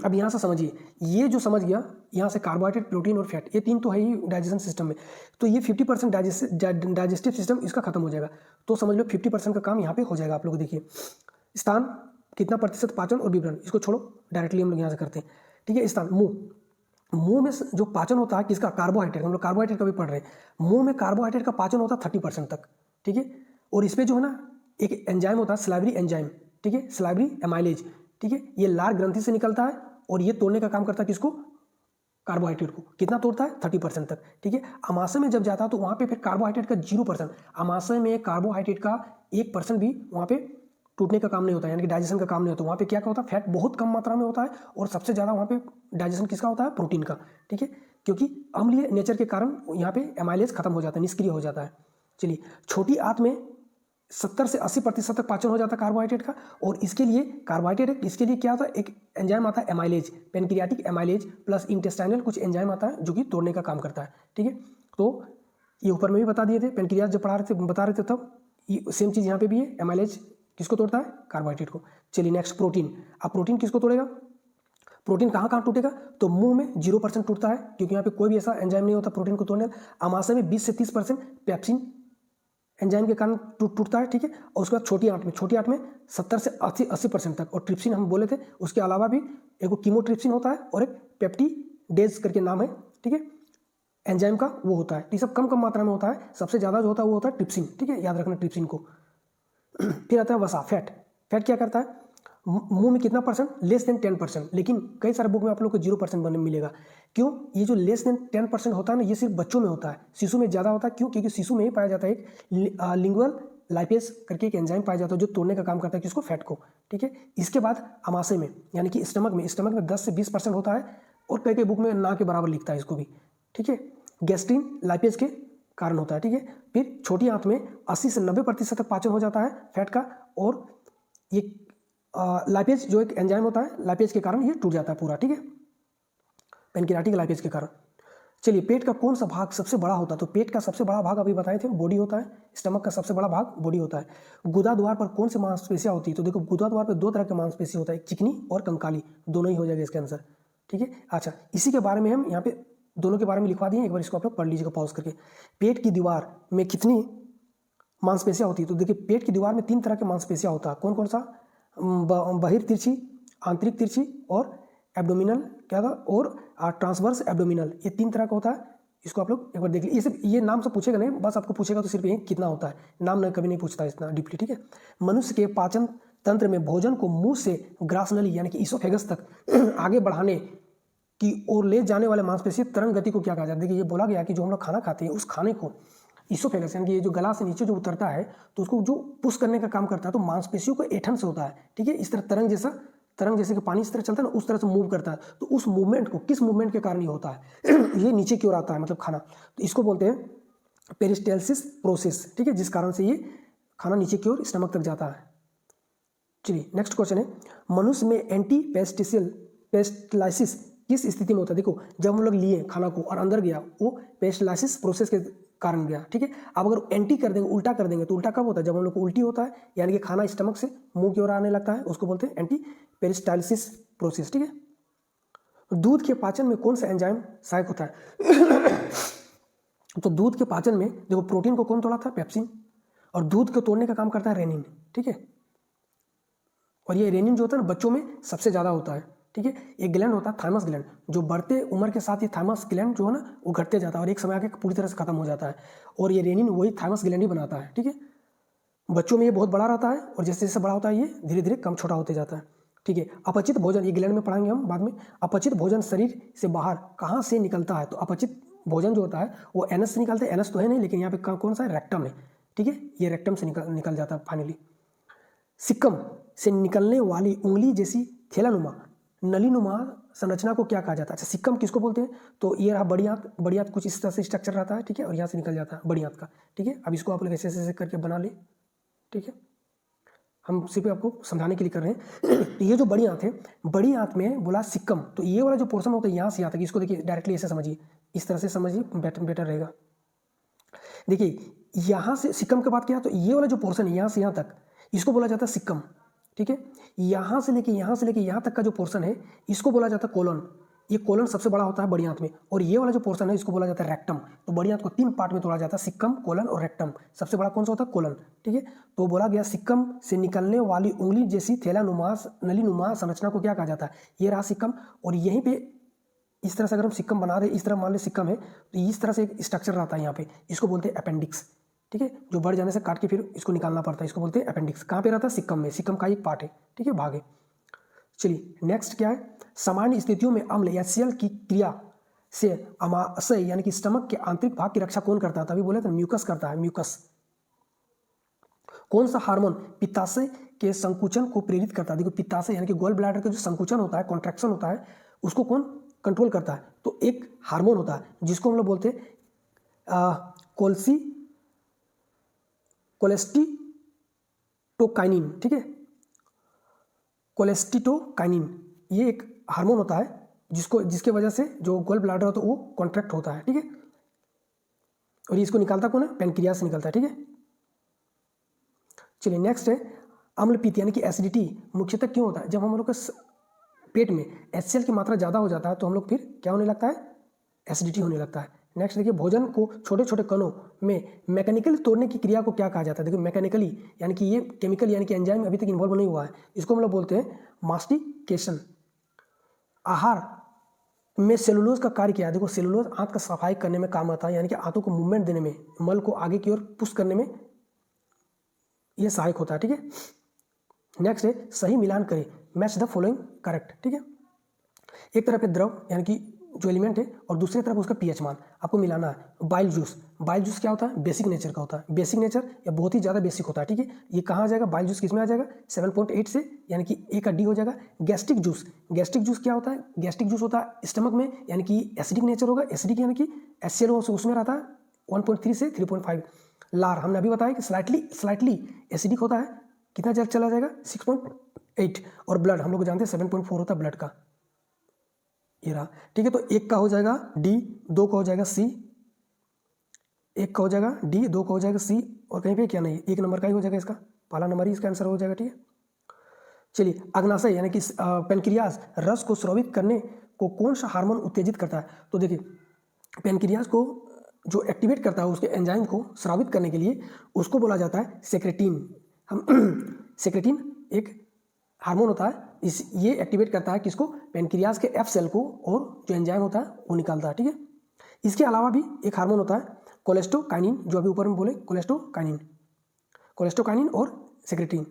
Speaker 1: अब यहाँ से समझिए, ये जो समझ गया, यहाँ से कार्बोहाइड्रेट, प्रोटीन और फैट, ये तीन तो है ही डाइजेशन सिस्टम में, तो ये 50% डाइजेस्टिव सिस्टम इसका खत्म हो जाएगा, तो समझ लो 50% का काम यहाँ पे हो जाएगा। आप लोग देखिए स्थान कितना प्रतिशत पाचन और विवरण, इसको छोड़ो, डायरेक्टली हम लोग यहाँ से करते हैं, ठीक है। स्थान मुंह में जो पाचन होता है किसका, कार्बोहाइड्रेट, हम लोग कार्बोहाइड्रेट का भी पढ़ रहे हैं, मुंह में कार्बोहाइड्रेट का पाचन होता है 30% तक, ठीक है। और इसमें जो है ना एक एंजाइम होता है सलाइवरी एंजाइम, ठीक है, सलाइवरी एमाइलेज, ठीक है, ये लार ग्रंथि से निकलता है और ये तोड़ने का काम करता है किसको, कार्बोहाइड्रेट को, कितना तोड़ता है 30% तक, ठीक है। आमाशय में जब जाता है तो वहाँ पे फिर कार्बोहाइड्रेट का 0%, आमाशय में कार्बोहाइड्रेट का 1% भी वहाँ पे टूटने का काम नहीं होता है, यानी कि डाइजेशन का काम नहीं होता। वहाँ पे क्या होता है, फैट बहुत कम मात्रा में होता है और सबसे ज़्यादा वहाँ पे डाइजेशन किसका होता है, प्रोटीन का, ठीक है, क्योंकि अम्लीय नेचर के कारण यहाँ पे एमाइलेज खत्म हो जाता है, निष्क्रिय हो जाता है। चलिए, छोटी आंत में 70 से 80% तक पाचन हो जाता है कार्बोहाइड्रेट का, और इसके लिए कार्बोहाइड्रेट, इसके लिए क्या होता है, एक एंजाइम आता है amylase, pancreatic amylase plus intestinal कुछ एंजाइम आता है जो कि तोड़ने का काम करता है, ठीक है। तो ये ऊपर में भी बता दिए थे, पेनक्रियास जब बता रहे थे तब, सेम चीज़ यहाँ पे भी है, एमाइलेज किसको तोड़ता है, कार्बोहाइड्रेट को। चलिए नेक्स्ट प्रोटीन, अब प्रोटीन किसको तोड़ेगा, प्रोटीन कहाँ कहाँ टूटेगा, तो मुंह में 0% टूटता है, क्योंकि यहाँ पे कोई भी ऐसा एंजाइम नहीं होता प्रोटीन को तोड़ने। आमाशय में 20 से 30% पेप्सिन एंजाइम के कारण टूटता है, ठीक है। और उसके बाद छोटी आंत में 70 से 80% तक, और ट्रिप्सिन हम बोले थे, उसके अलावा भी एक कीमोट्रिप्सिन होता है और एक पेप्टिडेज करके नाम है, ठीक है, एंजाइम का, वो होता है। ये सब कम कम मात्रा में होता है, सबसे ज़्यादा जो होता है वो होता है ट्रिप्सिन, ठीक है, याद रखना ट्रिप्सिन को। फिर आता है वसा, फैट क्या करता है, मुंह में कितना परसेंट, लेस देन 10%, लेकिन कई सारे बुक में आप लोग को 0% बनने मिलेगा। क्यों, ये जो लेस देन 10% होता है ना, ये सिर्फ बच्चों में होता है, शिशु में ज़्यादा होता है। क्यों, क्योंकि शिशु में ही पाया जाता है एक लिंगुअल लाइपेज करके एक एंजाइम पाया जाता है जो तोड़ने का काम करता है किसको, फैट को, ठीक है। इसके बाद आमाशय में, यानी कि स्टमक में 10 से 20% होता है, और कई बुक में ना के बराबर लिखता है इसको भी, ठीक है, गैस्ट्रीन लाइपेज के कारण होता है, ठीक है। फिर छोटी आंत में 80 से 90% तक पाचन हो जाता है फैट का, और ये लाइपेज जो एक एंजाइम होता है, लाइपेज के कारण ये टूट जाता है पूरा, ठीक है, पेनक्रियाटिक लाइपेज के कारण। चलिए, पेट का कौन सा भाग सबसे बड़ा होता है, तो पेट का सबसे बड़ा भाग अभी बताए थे बॉडी होता है, स्टमक का सबसे बड़ा भाग बॉडी होता है। गुदा द्वार पर कौन सी मांसपेशियाँ होती है, तो देखो गुदा द्वार पर 2 तरह के मांसपेशी होता है, एक चिकनी और कंकाली, दोनों ही हो जाएगा इसका आंसर, ठीक है। अच्छा, इसी के बारे में हम यहाँ पे दोनों के बारे में लिखवा दिए, एक बार इसको आप लोग पढ़ लीजिएगा पॉज करके। पेट की दीवार में कितनी मांसपेशियाँ होती है, तो देखिए पेट की दीवार में 3 तरह के मांसपेशियाँ होता है, कौन कौन सा, बहिर तिरछी, आंतरिक तिरछी और एब्डोमिनल क्या था, और ट्रांसवर्स एब्डोमिनल, ये 3 तरह का होता है। इसको आप लोग एक बार देख लीजिए, ये सिर्फ ये नाम से पूछेगा नहीं, बस आपको पूछेगा तो सिर्फ ये कितना होता है, नाम नहीं, कभी नहीं पूछता इतना डीपली, ठीक है। मनुष्य के पाचन तंत्र में भोजन को मुंह से ग्रासनली यानी कि इसोफेगस तक आगे बढ़ाने की ओर ले जाने वाले मांसपेशी तरंग गति को क्या कहा जाता है। देखिए, ये बोला गया कि जो हम लोग खाना खाते हैं उस खाने को इसोफेगस यानी कि ये जो गला से नीचे जो उतरता है, तो उसको जो पुश करने का काम करता है, तो मांसपेशियों को ऐंठन से होता है, ठीक है। इस तरह तरंग जैसे कि पानी इस तरह चलता है ना, उस तरह से मूव करता है, तो उस मूवमेंट को, किस मूवमेंट के कारण ये होता है ये नीचे की ओर आता है, मतलब खाना, तो इसको बोलते हैं पेरिस्टाल्सिस प्रोसेस, ठीक है, जिस कारण से ये खाना नीचे की ओर स्टमक तक जाता है। चलिए नेक्स्ट क्वेश्चन है, मनुष्य में एंटी पेस्टिलाइसिस किस स्थिति में होता है। देखो, जब हम लोग लिए खाना को और अंदर गया, वो पेस्टिलाइसिस प्रोसेस के कारण गया, ठीक है। अब अगर एंटी कर देंगे, उल्टा कर देंगे, तो उल्टा कब होता है, जब हम लोग को उल्टी होता है, यानी कि खाना स्टमक से मुंह की ओर आने लगता है, उसको बोलते हैं एंटी पेरिस्टाल्सिस प्रोसेस, ठीक है। दूध के पाचन में कौन सा एंजाइम सहायक होता है तो दूध के पाचन में देखो, प्रोटीन को कौन तोड़ा था, पेप्सिन, और दूध को तोड़ने का काम करता है रेनिन, ठीक है। और ये रेनिन जो होता है ना, बच्चों में सबसे ज़्यादा होता है, ठीक है। एक ग्लैंड होता है थाइमस ग्लैंड, जो बढ़ते उम्र के साथ ये थाइमस ग्लैंड जो है ना, वो घटते जाता है और एक समय आके पूरी तरह से खत्म हो जाता है, और ये रेनिन वही थाइमस ग्लैंड ही बनाता है, ठीक है। बच्चों में ये बहुत बड़ा रहता है, और जैसे जैसे बड़ा होता है ये धीरे धीरे कम छोटा होते जाता है, ठीक है। अपचित भोजन, ये ग्लैंड में पढ़ाएंगे हम बाद में। अपचित भोजन शरीर से बाहर कहाँ से निकलता है, तो अपचित भोजन जो होता है वो एनस से निकलता है, एनस तो है नहीं, लेकिन यहाँ पे कौन सा है, रेक्टम है, ठीक है, ये रेक्टम से निकल जाता है फाइनली। सिक्कम से निकलने वाली उंगली जैसी थैलानुमा नलीनुमा संरचना को क्या कहा जाता है। अच्छा, सिक्कम किसको बोलते हैं, तो ये रहा बड़ी आंत कुछ इस तरह से स्ट्रक्चर रहता है, ठीक है, और यहाँ से निकल जाता है बड़ी आंत का, ठीक है। अब इसको आप लोग ऐसे ऐसे करके बना ले, ठीक है, हम सिर्फ आपको समझाने के लिए कर रहे हैं। तो ये जो बड़ी आंत है, बड़ी आंत में बोला सिक्कम, तो ये वाला जो पोर्शन होता है यहाँ से आता है, इसको देखिए डायरेक्टली ऐसे समझिए, इस तरह से समझिए, बेटर रहेगा, देखिए यहाँ से सिक्कम के बाद क्या, तो ये वाला जो पोर्शन है यहाँ से यहाँ तक, इसको बोला जाता है सिक्कम, ठीक है। यहाँ से लेके यहाँ तक का जो पोर्शन है इसको बोला जाता है कोलन। ये कोलन सबसे बड़ा होता है बड़ी आंत में, और ये वाला जो पोर्शन है इसको बोला जाता है रेक्टम। तो बड़ी आंत को 3 पार्ट में तोड़ा जाता है, सिक्कम, कोलन और रेक्टम। सबसे बड़ा कौन सा होता है, कोलन, ठीक है। तो बोला गया सिक्कम से निकलने वाली उंगली जैसी थैलानुमा नलीनुमा संरचना को क्या कहा जाता है, ये रहा सिक्कम। और यहीं पे इस तरह से अगर हम सिक्कम बना रहे, इस तरह मान ले सिक्कम है, तो इस तरह से एक स्ट्रक्चर रहता है यहाँ पे, इसको बोलते हैं अपेंडिक्स, ठीक है। जो बढ़ जाने से काट के फिर इसको निकालना पड़ता है, इसको बोलते हैं अपेंडिक्स। कहाँ पे रहता है, सिक्कम में, सिक्कम का एक पार्ट है, ठीक है, भाग है। चलिए नेक्स्ट क्या है, सामान्य स्थितियों में अम्ल या सेल की क्रिया से अमाशय यानी कि स्टमक के आंतरिक भाग की रक्षा कौन करता है, तभी बोले तो म्यूकस करता है, म्यूकस। कौन सा हार्मोन पित्ताशय के संकुचन को प्रेरित करता है, देखो पित्ताशय यानी कि गॉल ब्लैडर का जो संकुचन होता है, कॉन्ट्रैक्शन होता है, उसको कौन कंट्रोल करता है, तो एक हार्मोन होता है जिसको हम लोग बोलते हैं कोलेस्टिटोकाइनिन, ठीक है, कोलेस्टिटोकाइनिन। ये एक हार्मोन होता है जिसके वजह से जो गॉल ब्लैडर होता है वो कॉन्ट्रैक्ट होता है, ठीक है। और इसको निकालता कौन है, पेनक्रियास निकलता है, ठीक है। चलिए नेक्स्ट है अम्लपीत यानी कि एसिडिटी मुख्यतः क्यों होता है, जब हम लोग के पेट में HCl की मात्रा ज़्यादा हो जाता है तो हम लोग फिर क्या होने लगता है, एसिडिटी होने लगता है। नेक्स्ट देखिए भोजन को छोटे छोटे कणों में मैकेनिकली तोड़ने की क्रिया को क्या कहा जाता है, देखिए मैकेनिकली यानी कि ये केमिकल यानी कि एंजाइम अभी तक इन्वॉल्व नहीं हुआ है, इसको हम लोग बोलते हैं मास्टिकेशन। आहार में सेलुलोज का कार्य क्या है, देखो सेलुलोज आंत का सफाई करने में काम आता है, यानी कि आंतों को मूवमेंट देने में, मल को आगे की ओर पुश करने में ये सहायक होता है, ठीक है। नेक्स्ट है सही मिलान करें, मैच द फॉलोइंग करेक्ट, ठीक है। एक तरफ है द्रव यानी कि जो एलिमेंट है और दूसरी तरफ उसका पीएच मान आपको मिलाना है। बाइल जूस, बाइल जूस क्या होता है, बेसिक नेचर का होता है, बेसिक नेचर या बहुत ही ज़्यादा बेसिक होता है, ठीक है। ये कहाँ आ जाएगा, बाइल जूस किस में आ जाएगा, 7.8 से, यानी कि A का D हो जाएगा। गैस्ट्रिक जूस, गैस्ट्रिक जूस क्या होता है, गैस्ट्रिक जूस होता है स्टमक में, यानी कि एसिडिक नेचर होगा, एसिडिक यानी कि HCl उसमें रहता है 1.3 से 3.5। लार हमने अभी बताया कि स्लाइटली एसिडिक होता है, कितना जल्द चला जाएगा 6.8। और ब्लड हम लोग जानते हैं 7.4 होता है ब्लड का, ये रहा, ठीक है। तो 1 का हो जाएगा D, 2 का हो जाएगा C, 1 का हो जाएगा D, 2 का हो जाएगा C, और कहीं पे क्या नहीं, 1 नंबर का ही हो जाएगा, इसका पहला नंबर ही इसका आंसर हो जाएगा, ठीक है। चलिए अग्नाशय यानी कि पेनक्रियाज रस को स्रावित करने को कौन सा हार्मोन उत्तेजित करता है, तो देखिए पेनक्रियाज को जो एक्टिवेट करता है उसके एंजाइम को स्रावित करने के लिए उसको बोला जाता है सेक्रेटिन। हम सेक्रेटिन एक हार्मोन होता है, ये एक्टिवेट करता है किसको, पेनक्रियाज के F सेल को, और जो एंजाइम होता है वो निकालता है, ठीक है। इसके अलावा भी एक हार्मोन होता है कोलेस्टोकाइनिन, जो अभी ऊपर में बोले कोलेस्टोकाइनिन और सेक्रेटिन,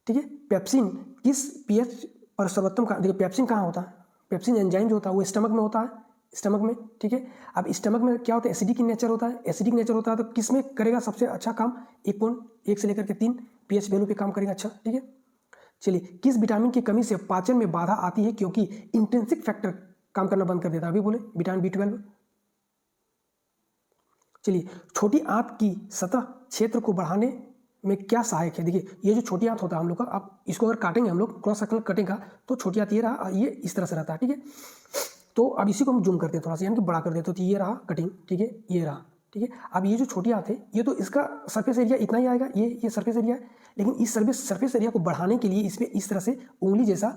Speaker 1: ठीक है। पेप्सिन किस पीएच पर सर्वोत्तम का, देखिए पेप्सिन कहाँ होता है, पेप्सिन एंजाइम जो होता है वो स्टमक में होता है, स्टमक में, ठीक है। अब स्टमक में क्या होता है, एसिडिक नेचर होता है, एसिडिक नेचर होता है तो किस में करेगा सबसे अच्छा काम, 1.1 से लेकर के 3 pH वैल्यू पे काम करेगा, अच्छा, ठीक है। चलिए किस विटामिन की कमी से पाचन में बाधा आती है, क्योंकि इंट्रिंसिक फैक्टर काम करना बंद कर देता है, अभी बोले विटामिन B12। चलिए छोटी आंत की सतह क्षेत्र को बढ़ाने में क्या सहायक है, देखिए ये जो छोटी आंत होता है हम लोग का, आप इसको अगर काटेंगे हम लोग क्रॉस सेक्शन कटेगा तो छोटी आंत ये रहा, ये इस तरह से रहता है, ठीक है। तो अब इसी को हम जूम करते हैं थोड़ा सा, यानी कि बड़ा कर देते हैं, तो ये रहा कटिंग, ठीक है, ये रहा, ठीक है। अब ये जो छोटी आंत है ये तो इसका सरफेस एरिया इतना ही आएगा, ये सरफेस एरिया है, लेकिन इस सरफेस एरिया को बढ़ाने के लिए इसमें इस तरह से उंगली जैसा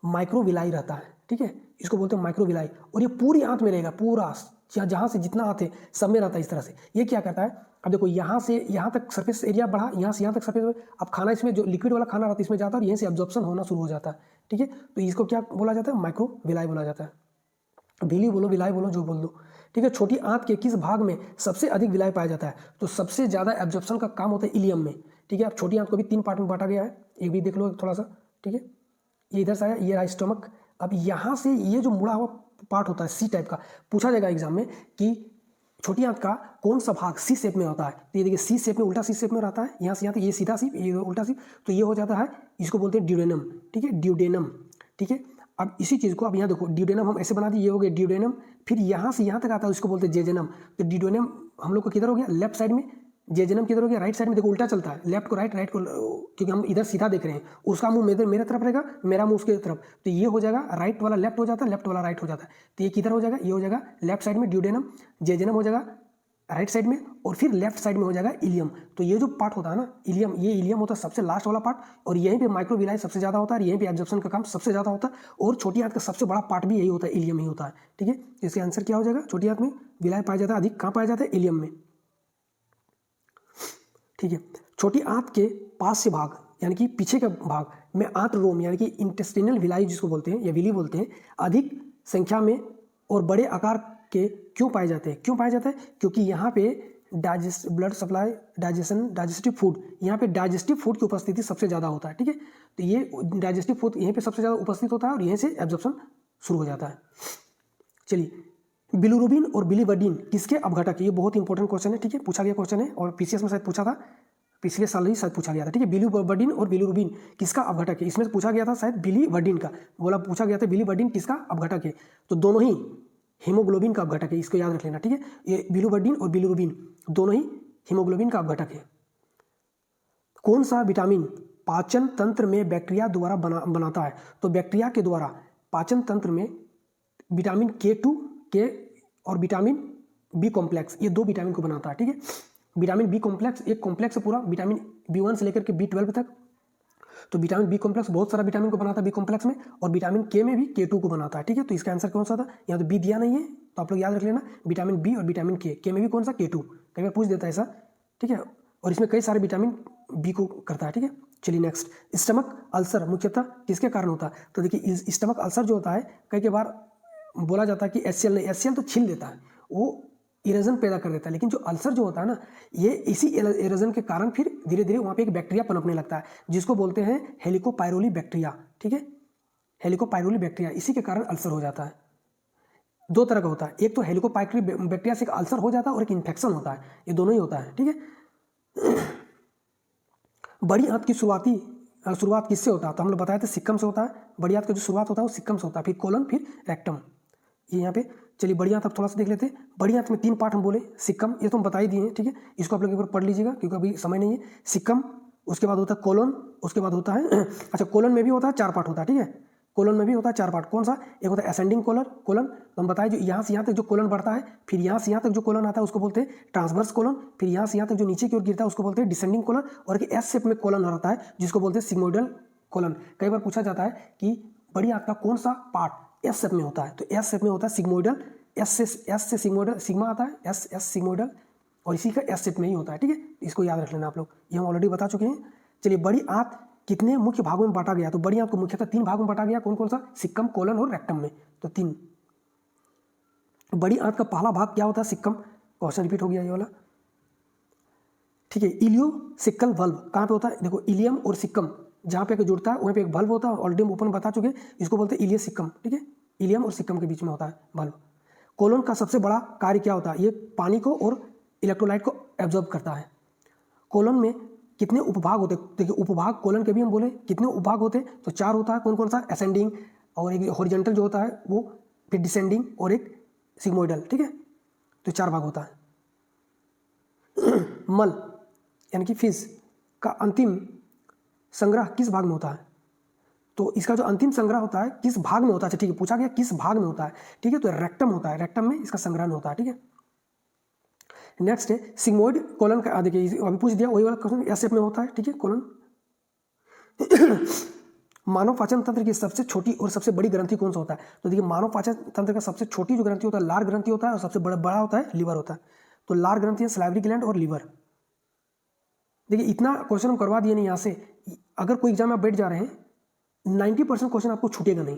Speaker 1: माइक्रोविलाई रहता है, ठीक है, इसको बोलते हैं माइक्रोविलाई। और ये पूरी आंत में रहेगा, पूरा जहाँ से जितना आंत है सब में रहता है इस तरह से। ये क्या करता है, अब देखो यहाँ से यहाँ तक सरफेस एरिया बढ़ा, यहाँ से यहाँ तक सरफेस, अब खाना इसमें जो लिक्विड वाला खाना रहता है इसमें जाता है और यहीं से एब्जॉर्प्शन होना शुरू हो जाता है, ठीक है। तो इसको क्या बोला जाता है, माइक्रोविलाई बोला जाता है, विली बोलो विलाई बोलो जो बोल दो, ठीक है। छोटी आंत के किस भाग में सबसे अधिक विलाई पाया जाता है, तो सबसे ज़्यादा एब्जॉर्प्शन का काम होता है इलियम में, ठीक है। अब छोटी आंत को भी 3 पार्ट में बांटा गया है, एक भी देख लो थोड़ा सा, ठीक है। ये इधर से आया, ये रहा स्टमक। अब यहाँ से ये जो मुड़ा हुआ पार्ट होता है C टाइप का, पूछा जाएगा एग्जाम में कि छोटी आंत का कौन सा भाग C शेप में होता है, तो ये देखिए C शेप में, उल्टा C शेप में रहता है, यहाँ से यहाँ तक ये सीधा सी, ये उल्टा सी, तो ये हो जाता है, इसको बोलते हैं ड्यूडेनम, ठीक है, ड्यूडेनम, ठीक है। अब इसी चीज़ को अब यहाँ देखो, ड्यूडेनम हम ऐसे बना दिए, ये हो गया ड्यूडेनम, फिर यहाँ से यहाँ तक आता है उसको बोलते हैं जेजेनम। तो ड्यूडेनम हम लोग को किधर हो गया, लेफ्ट साइड में, जेजेनम किधर हो गया, राइट साइड में, देखो उल्टा चलता है, लेफ्ट को राइट, राइट को, क्योंकि हम इधर सीधा देख रहे हैं, उसका मुंह मेरे तरफ रहेगा, मेरा मुंह उसके तरफ, तो ये हो जाएगा, राइट वाला लेफ्ट हो जाता है, लेफ्ट वाला राइट हो जाता है, तो ये किधर हो जाएगा, ये हो जाएगा लेफ्ट साइड में ड्यूडेनम, जेजेनम हो जाएगा राइट साइड में, और फिर लेफ्ट साइड में हो जाएगा इलियम। तो ये जो पार्ट होता है ना इलियम, ये इलियम होता है सबसे लास्ट वाला पार्ट, और यहीं पे माइक्रोविलाई सबसे ज़्यादा होता है, यहीं पे एब्जॉर्प्शन का काम सबसे ज़्यादा होता है, और छोटी आंत का सबसे बड़ा पार्ट भी यही होता है, इलियम ही होता है। ठीक है, इसका आंसर क्या हो जाएगा, छोटी आंत में विलाई पाया जाता है अधिक, कहाँ पाया जाता है, इलियम में। ठीक है, छोटी आंत के पास से भाग यानी कि पीछे का भाग में आंत्ररोम यानी कि इंटेस्टिनल विलाई जिसको बोलते हैं या विली बोलते हैं, अधिक संख्या में और बड़े आकार के क्यों पाए जाते हैं, क्यों पाए जाते हैं, क्योंकि यहाँ पे ब्लड सप्लाई, डाइजेस्टिव फूड, यहाँ पे डाइजेस्टिव फूड की उपस्थिति सबसे ज़्यादा होता है। ठीक है, तो ये डाइजेस्टिव फूड यहीं पे सबसे ज़्यादा उपस्थित होता है और यहीं से एब्जॉर्प्शन शुरू हो जाता है। चलिए, बिलिरुबिन और बिलिवर्डिन किसके अपघटक है, ये बहुत इंपॉर्टेंट क्वेश्चन है। ठीक है, पूछा गया क्वेश्चन है और पीसीएस में शायद पूछा था, पिछले साल ही शायद पूछा गया था। ठीक है, बिलिवर्डिन और बिलिरुबिन किसका अपघटक है, इसमें से पूछा गया था शायद बिलिवर्डिन का, बोला पूछा गया था बिलिवर्डिन किसका अपघटक है, तो दोनों ही हीमोग्लोबिन का अपघटक है, इसको याद रख लेना। ठीक है, ये बिलिवर्डिन और बिलिरुबिन दोनों ही हीमोग्लोबिन का अपघटक है। कौन सा विटामिन पाचन तंत्र में बैक्टीरिया द्वारा बनाता है, तो बैक्टीरिया के द्वारा पाचन तंत्र में विटामिन K2 के और विटामिन बी कॉम्प्लेक्स, ये दो विटामिन को बनाता है। ठीक है, विटामिन बी कॉम्प्लेक्स एक कॉम्प्लेक्स है पूरा, विटामिन B1 से लेकर के B12 तक, तो विटामिन बी कॉम्प्लेक्स बहुत सारा विटामिन को बनाता है बी कॉम्प्लेक्स में, और विटामिन के में भी K2 को बनाता है। ठीक है, तो इसका आंसर कौन सा था, यहाँ तो बी दिया नहीं है तो आप लोग याद रख लेना, विटामिन बी और विटामिन के में भी कौन सा K2, कई बार पूछ देता है ऐसा। ठीक है, और इसमें कई सारे विटामिन बी को करता है। ठीक है, चलिए नेक्स्ट, स्टमक अल्सर मुख्यतः किसके कारण होता है, तो देखिए स्टमक अल्सर जो होता है कई बार बोला जाता है कि HCl नहीं, HCl तो छील देता है, वो इरेजन पैदा कर देता है, लेकिन जो अल्सर जो होता है ना, ये इसी इरेजन के कारण फिर धीरे धीरे वहाँ पे एक बैक्टीरिया पनपने लगता है जिसको बोलते हैं हेलिकोपायरोली बैक्टीरिया। ठीक है, हेलिकोपायरोली बैक्टीरिया, इसी के कारण अल्सर हो जाता है। दो तरह का होता है, एक तो हेलिकोपायरोली बैक्टीरिया से एक अल्सर हो जाता है और एक इन्फेक्शन होता है, ये दोनों ही होता है। ठीक है, बड़ी आंत की शुरुआत किससे होता है, तो हम लोग बताए थे सिक्कम से होता है, बड़ी आंत का जो शुरुआत होता है वो सिक्कम से होता है, फिर कोलन, फिर रेक्टम, ये यहाँ पे। चलिए बड़ी आंत अब थोड़ा सा देख लेते हैं। बड़ी आंत में 3 पार्ट हम बोले, सिक्कम ये तो हम बता ही दिए हैं। ठीक है, इसको आप लोग एक बार पढ़ लीजिएगा क्योंकि अभी समय नहीं है। सिक्कम, उसके बाद होता है कोलन, उसके बाद होता है अच्छा कोलन में भी होता है 4 पार्ट होता है। ठीक है, कोलन में भी होता है 4 पार्ट, कौन सा, एक होता है असेंडिंग कोलन, तो हम बताए जो यहाँ से यहाँ तक जो कोलन बढ़ता है, फिर यहाँ से यहाँ तक जो कोलन आता है उसको बोलते हैं ट्रांसवर्स कोलन, फिर यहाँ से यहाँ तक जो नीचे की ओर गिरता है उसको बोलते हैं डिसेंडिंग कोलन, और एक एस शेप में कोलन रहता है जिसको बोलते हैं सिग्मोइडल कोलन। कई बार पूछा जाता है कि बड़ी आंत का कौन सा पार्ट एस शेप में होता है, तो एस शेप में होता है सिग्मोइडल, एस से सिग्मोइडल, सिग्मा आता है, एस सिग्मोइडल, और इसी का एस शेप में ही होता है। ठीक है, इसको याद रख लेना आप लोग, ये हम ऑलरेडी बता चुके हैं। चलिए बड़ी आंत कितने मुख्य भागों में बांटा गया, तो बड़ी आंत को मुख्यतः 3 भागों में बांटा गया, कौन कौन सा, सिक्कम, कोलन और रेक्टम में, तो 3। बड़ी आंत का पहला भाग क्या होता है, सिक्कम, क्वेश्चन रिपीट हो गया ये वाला। ठीक है, इलियोसिकल वल्व कहाँ पे होता है, देखो इलियम और सिक्कम जहाँ पे जुड़ता है वहीं पे एक वल्व होता है, ऑलरेडी हम ओपन बता चुके, इसको बोलते हैं इलियोसिकम। ठीक है, इलियम और सिक्कम के बीच में होता है वल्व। कोलन का सबसे बड़ा कार्य क्या होता है, ये पानी को और इलेक्ट्रोलाइट को एब्जॉर्ब करता है। कोलन में कितने उपभाग होते हैं, देखिए उपभाग कोलन के भी हम बोले कितने उपभाग होते हैं, तो 4 होता है, कौन कौन सा, असेंडिंग, और एक हॉरिजॉन्टल जो होता है वो, फिर डिसेंडिंग, और एक सिग्मोइडल। ठीक है, तो 4 भाग होता है। मल यानी कि फिश का अंतिम संग्रह किस भाग में होता है, तो इसका जो अंतिम संग्रह होता है किस भाग में होता है, ठीक है, पूछा गया किस भाग में होता है। ठीक है, तो रेक्टम होता है, रेक्टम में इसका संग्रहण होता है। ठीक है, नेक्स्ट है सिग्मोइड कोलन का, देखिए अभी पूछ दिया वही वाला क्वेश्चन, एस शेप में होता है। ठीक है, कोलन। मानव पाचन तंत्र की सबसे छोटी और सबसे बड़ी ग्रंथि कौन सा होता है, तो देखिए मानव पाचन तंत्र का सबसे छोटी जो ग्रंथि होता है लार ग्रंथि होता है, और सबसे बड़ा होता है लीवर होता है। तो लार ग्रंथि है सलाइवरी ग्लैंड और लीवर। देखिए इतना क्वेश्चन हम करवा दिए नहीं यहाँ से, अगर कोई एग्जाम में आप बैठ जा रहे हैं 90% क्वेश्चन आपको छूटेगा नहीं,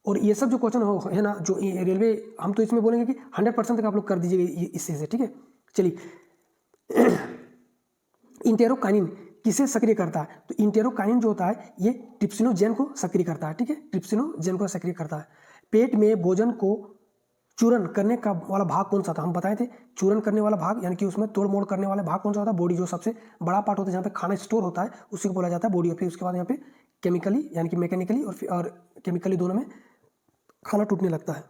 Speaker 1: और ये सब जो क्वेश्चन है ना जो रेलवे, हम तो इसमें बोलेंगे कि 100% तक आप लोग कर दीजिएगा इससे से। ठीक है, चलिए इंटेरोकाइनिन किसे सक्रिय करता है, तो इंटेरोकाइनिन जो होता है ये ट्रिप्सिनोजेन को सक्रिय करता है। ठीक है, ट्रिप्सिनोजेन को सक्रिय करता है। पेट में भोजन को चूरन करने का वाला भाग कौन सा था, हम बताए थे चूरन करने वाला भाग यानी कि उसमें तोड़ मोड़ करने वाला भाग कौन सा होता है, बॉडी, जो सबसे बड़ा पार्ट होता है जहाँ पे खाना स्टोर होता है उसी को बोला जाता है बॉडी। और फिर उसके बाद यहाँ पे केमिकली यानी कि मैकेनिकली और केमिकली दोनों में खाना टूटने लगता है।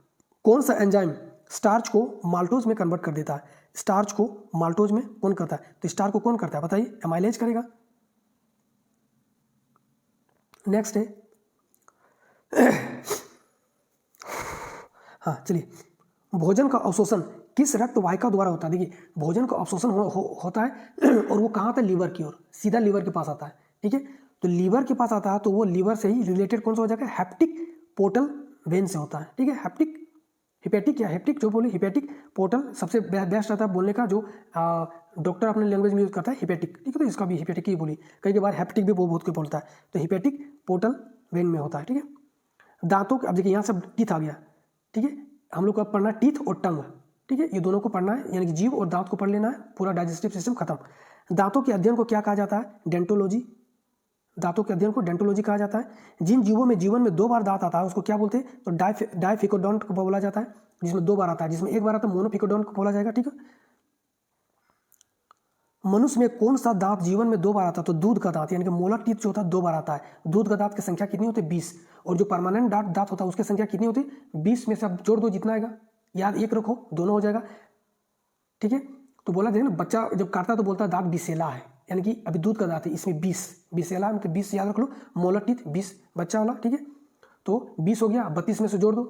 Speaker 1: कौन सा एंजाइम स्टार्च को माल्टोज में कन्वर्ट कर देता है, स्टार्च को माल्टोज में कौन करता है, तो स्टार्च को कौन करता है बताइए, एमाइलेज करेगा। नेक्स्ट है हाँ चलिए, भोजन का अवशोषण किस रक्त वाहिका द्वारा होता है? देखिए भोजन का अवशोषण होता है और वो कहाँ आता है? लीवर की ओर, सीधा लीवर के पास आता है। ठीक है, तो लीवर के पास आता है तो वो लीवर से ही रिलेटेड कौन सा हो जाएगा? हेप्टिक पोर्टल वेन से होता है। ठीक है, हिपेटिक या हेप्टिक जो बोले, हिपेटिक पोर्टल सबसे बेस्ट रहता है बोलने का, जो डॉक्टर अपने लैंग्वेज में यूज करता है हिपेटिक। ठीक है, तो इसका भी हिपेटिक ही बोली, कई बार हेप्टिक भी बहुत कोई बोलता है, तो हिपेटिक पोर्टल वेन में होता है। ठीक है, दांतों के, अब देखिए यहाँ सब टीथ आ गया। ठीक है, हम लोग को अब पढ़ना है टीथ और टंग। ठीक है, ये दोनों को पढ़ना है, यानी कि जीभ और दांत को पढ़ लेना है, पूरा डाइजेस्टिव सिस्टम खत्म। दांतों के अध्ययन को क्या कहा जाता है? डेंटोलॉजी। दांतों के अध्ययन को डेंटोलॉजी कहा जाता है। जिन जीवों में जीवन में 2 बार दांत आता है उसको क्या बोलते हैं? तो डाइफिकोडोंट को बोला जाता है, जिसमें 2 बार आता है। जिसमें 1 बार आता है मोनोफिकोडोंट को बोला जाएगा। ठीक है, मनुष्य में कौन सा दांत जीवन में 2 बार आता है? तो दूध का दांत, यानी कि मोलर टीथ जो होता है 2 बार आता है। दूध का दांत की संख्या कितनी होती है? 20। और जो परमानेंट दांत होता है उसकी संख्या कितनी होती है? 20 में से आप जोड़ दो जितना आएगा, याद एक रखो, दोनों हो जाएगा। ठीक है, तो बोला जाए ना, बच्चा जब काटता है तो बोलता है दांत बिसेला है, यानी कि अभी दूध का दांत है, इसमें 20 बिसेला, मतलब 20 याद रख लो, मोलर टीथ 20 बच्चा वाला। ठीक है, तो 20 हो गया, 32 में से जोड़ दो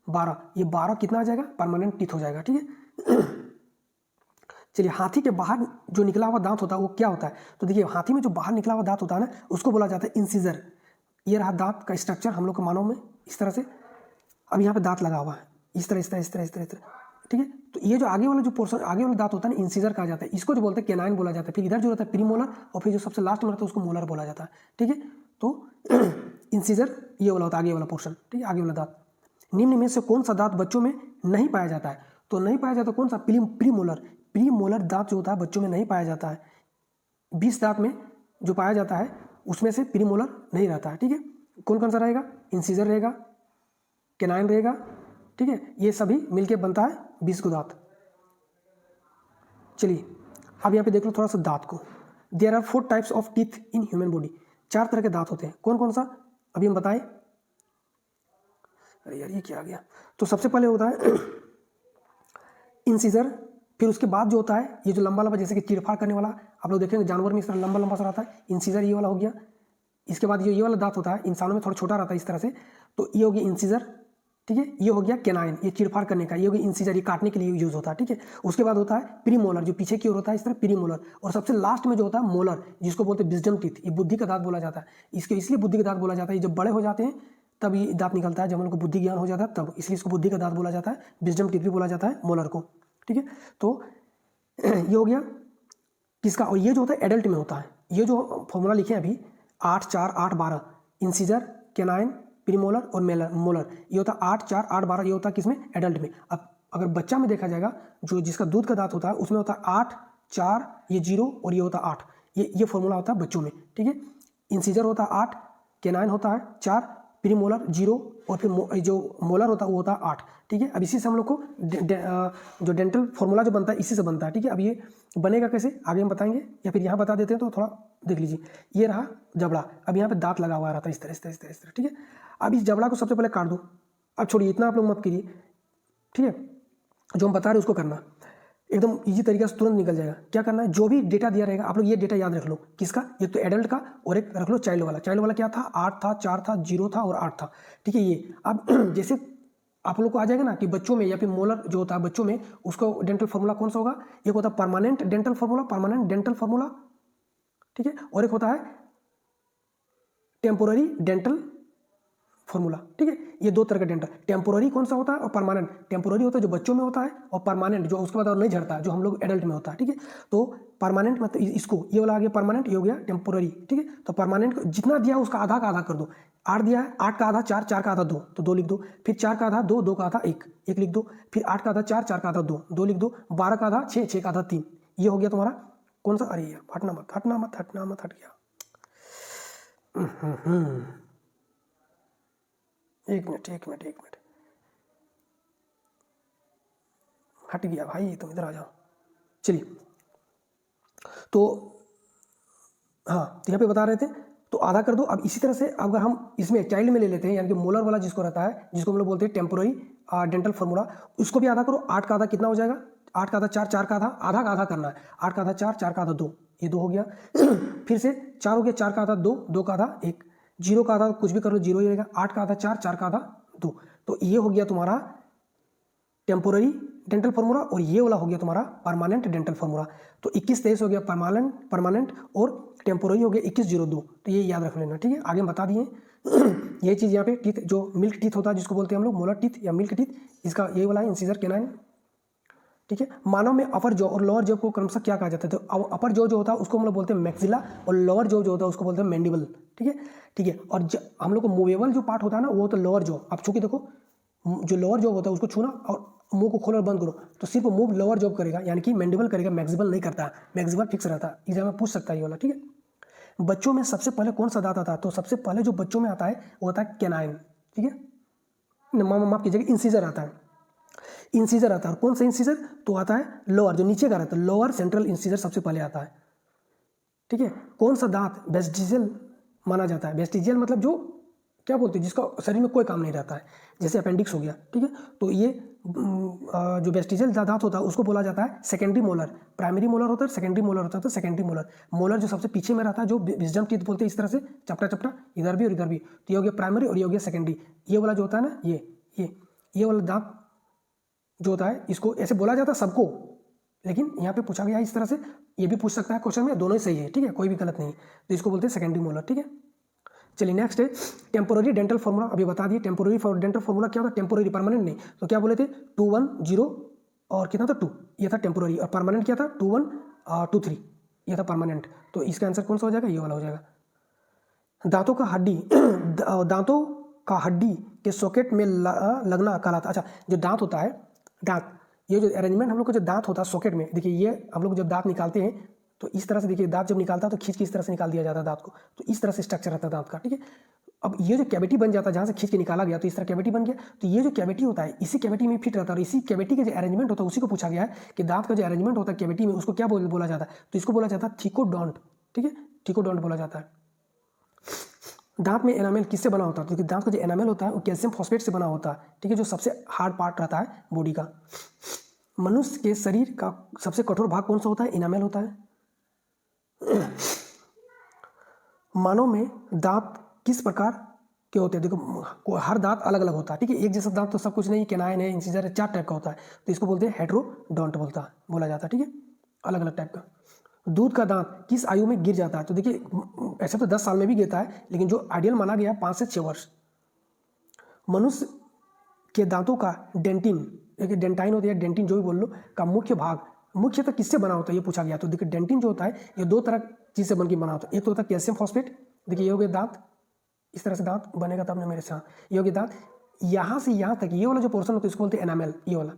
Speaker 1: 12, ये 12 कितना आ जाएगा? परमानेंट टीथ हो जाएगा। ठीक है, चलिए हाथी के बाहर जो निकला हुआ दांत होता है वो क्या होता है? तो देखिए हाथी में जो बाहर निकला हुआ दांत होता है ना, उसको बोला जाता है इंसिजर। ये रहा दांत का स्ट्रक्चर हम लोग के मानव में इस तरह से। अब यहाँ पे दांत लगा हुआ है इस तरह इस तरह इस तरह इस तरह इस तरह। ठीक है, तो ये जो आगे वाला जो पोर्शन, आगे वाला दांत होता है ना, इंसिजर कहा जाता है। इसको जो बोलते हैं कैनाइन बोला जाता है। फिर इधर जो रहता है प्रीमोलर, और फिर जो सबसे लास्ट में रहता है उसको मोलर बोला जाता है। ठीक है, तो इंसिजर ये वाला होता है, आगे वाला पोर्शन। ठीक है, आगे वाला दांत। निम्न में से कौन सा दांत बच्चों में नहीं पाया जाता है? तो नहीं पाया जाता कौन सा? प्रीमोलर। प्रीमोलर दांत जो होता है बच्चों में नहीं पाया जाता है। 20 दांत में जो पाया जाता है उसमें से प्रीमोलर नहीं रहता है। ठीक है, कौन कौन सा रहेगा? इंसिजर रहेगा, कैनाइन रहेगा। ठीक है, ये सभी मिलके बनता है 20 को दांत। चलिए अब यहाँ पे देख लो थोड़ा सा दांत को। There are 4 types of teeth in human body. 4 तरह के दांत होते हैं। कौन कौन सा अभी हम बताएं? अरे यार ये क्या आ गया? तो सबसे पहले होता है इंसिजर, फिर उसके बाद जो होता है ये जो लंबा लंबा, जैसे कि चीरफाड़ करने वाला, आप लोग देखेंगे जानवर में इस तरह लंबा लंबा सा रहता है, इंसिजर ये वाला हो गया। इसके बाद ये वाला दांत होता है, इंसानों में थोड़ा छोटा रहता है इस तरह से, तो ये हो गया इंसिजर। ठीक है, ये हो गया कैनाइन, ये चीरफाड़ करने का, ये हो गया इंसिजर, ये काटने के लिए यूज होता है। ठीक है, उसके बाद होता है प्रीमोलर, जो पीछे की ओर होता है इस तरह, प्रीमोलर। और सबसे लास्ट में जो होता है मोलर, जिसको बोलते हैं विजडम टीथ, ये बुद्धि का दांत बोला जाता है। इसके इसलिए बुद्धि का दांत बोला जाता है, जब बड़े हो जाते हैं तब ये दांत निकलता है, जब हम लोग को बुद्धि ज्ञान हो जाता है तब, इसलिए इसको बुद्धि का दांत बोला जाता है। विजडम टीथ भी बोला जाता है मोलर को। ठीक है, तो ये हो गया किसका? और ये जो होता है एडल्ट में होता है। ये जो फॉर्मूला लिखे अभी 8 4 8 12, इंसिजर, कैनाइन, प्रीमोलर और मोलर, ये होता है 8 4 8 12, ये होता है किसमें? एडल्ट में। अब अगर बच्चा में देखा जाएगा, जो जिसका दूध का दांत होता है उसमें होता है 8 4, ये 0 और ये होता है 8। ये फॉर्मूला होता है बच्चों में। ठीक है, इंसिजर होता है 8, कैनाइन होता है 4, प्रीमोलर 0 और फिर जो मोलर होता है वो होता है 8। ठीक है, अब इसी से हम लोग को जो डेंटल फॉर्मूला जो बनता है इसी से बनता है। ठीक है, अब ये बनेगा कैसे आगे हम बताएंगे, या फिर यहाँ बता देते हैं तो थोड़ा देख लीजिए। ये रहा जबड़ा, अब यहाँ पे दांत लगा हुआ रहता है इस तरह इस तरह इस तरह इस तरह। ठीक है, अब इस जबड़ा को सबसे पहले काट दो। अब छोड़िए इतना आप लोग मत कीजिए। ठीक है, जो हम बता रहे हैं उसको करना एकदम इजी तरीके से, तुरंत निकल जाएगा। क्या करना है? जो भी डेटा दिया रहेगा आप लोग ये डेटा याद रख लो। किसका? एक तो एडल्ट का और एक रख लो चाइल्ड वाला। चाइल्ड वाला क्या था? 8 था, 4 था, 0 था और 8 था। ठीक है, ये अब जैसे आप लोग को आ जाएगा ना कि बच्चों में या फिर मोलर जो होता है बच्चों में, उसको डेंटल फॉर्मूला कौन सा होगा? एक होता है permanent dental formula, permanent dental formula. ठीक है, और एक होता है टेम्पोररी डेंटल फॉर्मूला। ठीक है, ये 2 तरह का डेंटल। टेम्पोररी कौन सा होता है और परमानेंट? टेम्पोररी होता है जो बच्चों में होता है, और परमानेंट जो उसके बाद और नहीं झड़ता है, जो हम लोग एडल्ट में होता है। ठीक है, तो परमानेंट मतलब इसको, ये वाला आ गया परमानेंट, ये हो गया टेम्पोररी। ठीक है, तो परमानेंट जितना दिया उसका आधा का आधा कर दो। 8 दिया है, 8 का आधा 4, 4 का आधा 2, तो 2 लिख दो। फिर 4 का आधा 2, 2 का आधा 1, 1 लिख दो। फिर 8 का आधा 4, 4 का आधा 2, 2 लिख दो। 12 का आधा 6, 6 का आधा 3। ये हो गया तुम्हारा कौन सा? अरे हटना मत हटना मत हटना मत, हट गया। एक मिनट हट गया भाई, तुम इधर आ जाओ। चलिए, तो हाँ, तो यहाँ पे बता रहे थे, तो आधा कर दो। अब इसी तरह से अगर हम इसमें चाइल्ड में ले लेते हैं, यानी कि मोलर वाला जिसको रहता है, जिसको हम लोग बोलते हैं टेम्पोररी डेंटल फॉर्मूला, उसको भी आधा करो। 8 का आधा कितना हो जाएगा? 8 का आधा 4, 4 का आधा, आधा का आधा करना है। 8 का आधा 4, 4 का आधा 2, ये 2 हो गया। फिर से 4 हो गया, 4 का आधा 2, 2 का आधा 1, 0 का आधा कुछ भी कर लो 0 ही रहेगा। 8 का आधा 4, 4 का आधा 2, तो ये हो गया तुम्हारा टेम्पोररी डेंटल फार्मूला और ये वाला हो गया तुम्हारा परमानेंट डेंटल फार्मूला। तो 21-23 हो गया परमानेंट और टेम्पोररी हो गया 21-02। तो ये याद रख लेना, ठीक है। आगे हम बता दिए ये चीज़ यहाँ पे टीथ जो मिल्क टीथ होता है जिसको बोलते हैं हम लोग मोलर टीथ या मिल्क टीथ, इसका ये वाला इंसीजर कैनाइन, ठीक है। मानव में अपर जॉ और लोअर जॉ को क्रमशः क्या कहा जाता है? तो अपर जॉ जो होता है उसको हम लोग बोलते हैं मैक्सिला और लोअर जॉ जो होता है उसको बोलते हैं मैंडिबल, ठीक है, ठीक है। और हम लोग को मूवेबल जो पार्ट होता है ना वो होता है लोअर जॉ। आप छू के देखो, जो लोअर जॉ होता है उसको छूना और मुंह को खोलो और बंद करो तो सिर्फ मुंह लोअर जॉ करेगा, यानी कि मैंडिबल करेगा, मैक्सिबल नहीं करता, मैक्सिबल फिक्स रहता है। एग्जाम में पूछ सकता है ये वाला, ठीक है। बच्चों में सबसे पहले कौन सा दांत आता है? तो सबसे पहले जो बच्चों में आता है वो होता है कैनाइन, ठीक है, माफ कीजिएगा, इंसीजर आता है, इंसीजर आता है। और कौन सा इंसीजर? तो आता है लोअर, जो नीचे का रहता है, लोअर सेंट्रल इंसीजर सबसे पहले आता है, ठीक है। कौन सा दांत वेस्टिजियल माना जाता है? वेस्टिजियल मतलब जो क्या बोलते हैं जिसका शरीर में कोई काम नहीं रहता है, जैसे अपेंडिक्स हो गया, ठीक है। तो ये जो वेस्टिजियल दांत होता है उसको बोला जाता है सेकेंडरी मोलर। प्राइमरी मोलर होता है, सेकेंडरी मोलर होता है। तो सेकेंडरी मोलर, मोलर जो सबसे पीछे में रहता है, जो विजडम टीथ बोलते हैं, इस तरह से चपटा चपटा इधर भी और इधर भी। तो ये हो गया प्राइमरी और ये हो गया सेकेंडरी। ये वाला जो होता है ना, ये वाला दांत जो होता है इसको ऐसे बोला जाता है सबको, लेकिन यहाँ पे पूछा गया है इस तरह से, ये भी पूछ सकता है क्वेश्चन में, दोनों ही सही है, ठीक है, कोई भी गलत नहीं है। तो इसको बोलते हैं सेकेंडरी मोलर, ठीक है। चलिए नेक्स्ट है टेम्पोररी डेंटल फार्मूला। अभी बता दिए टेम्पोररी डेंटल फार्मूला क्या होता है, टेम्पोररी, परमानेंट नहीं। तो क्या बोले थे 2-1-0 और कितना था 2, ये था टेम्पोररी, और परमानेंट क्या था 2-1-2-3, ये था परमानेंट। तो इसका आंसर कौन सा हो जाएगा? ये वाला हो जाएगा। दांतों का हड्डी दांतों का हड्डी के सॉकेट में लगना कहलाता। अच्छा, जो दांत होता है, दांत, ये जो अरेंजमेंट हम लोग का जो दांत होता है सॉकेट में, देखिए ये हम लोग जब दांत निकालते हैं तो इस तरह से, देखिए दांत जब निकालता है तो खींच के इस तरह से निकाल दिया जाता है दांत को, तो इस तरह से स्ट्रक्चर रहता है दांत का, ठीक है। अब ये जो कैविटी बन जाता है जहाँ से खींच के निकाला गया, तो इस तरह कैविटी बन गया। तो ये जो कैविटी होता है इसी कैविटी में फिट रहता है, और इसी कैविटी का जो अरेंजमेंट होता है उसी को पूछा गया है कि दांत का जो अरेंजमेंट होता है कैविटी में उसको क्या बोला जाता है? तो इसको बोला जाता है थिकोडोंट, ठीक है, थिकोडोंट बोला जाता है। दांत में एनामेल किससे बना होता है? क्योंकि दांत का जो एनामेल होता है वो कैल्शियम फॉस्फेट से बना होता है, ठीक है, जो सबसे हार्ड पार्ट रहता है बॉडी का। मनुष्य के शरीर का सबसे कठोर भाग कौन सा होता है? इनामेल होता है। मानव में दांत किस प्रकार के होते हैं? देखो हर दांत अलग अलग होता है, ठीक है, एक जैसा दांत तो सब कुछ नहीं, कैनाइन है, इंसिजर है, 4 टाइप का होता है। तो इसको बोलते हैं हेटेरोडोंट बोला जाता है, ठीक है, अलग अलग टाइप का। दूध का दांत किस आयु में गिर जाता है? तो देखिए ऐसे तो 10 साल में भी गिरता है, लेकिन जो आइडियल माना गया 5 से 6 वर्ष। मनुष्य के दांतों का डेंटिन, एक डेंटाइन होती है, डेंटिन जो भी बोल लो, का मुख्य भाग मुख्यतः किससे बना होता है ये पूछा गया। तो देखिए डेंटिन जो होता है ये 2 तरह चीज से बन के बना होता है। एक तो होता है कैल्शियम फॉस्फेट, देखिए ये हो गया दांत, इस तरह से दांत बनेगा तब ना मेरे साथ, ये हो गया दांत, यहाँ से यहाँ तक ये वाला जो पोर्शन होता है इसको बोलते हैं एनामेल, ये वाला।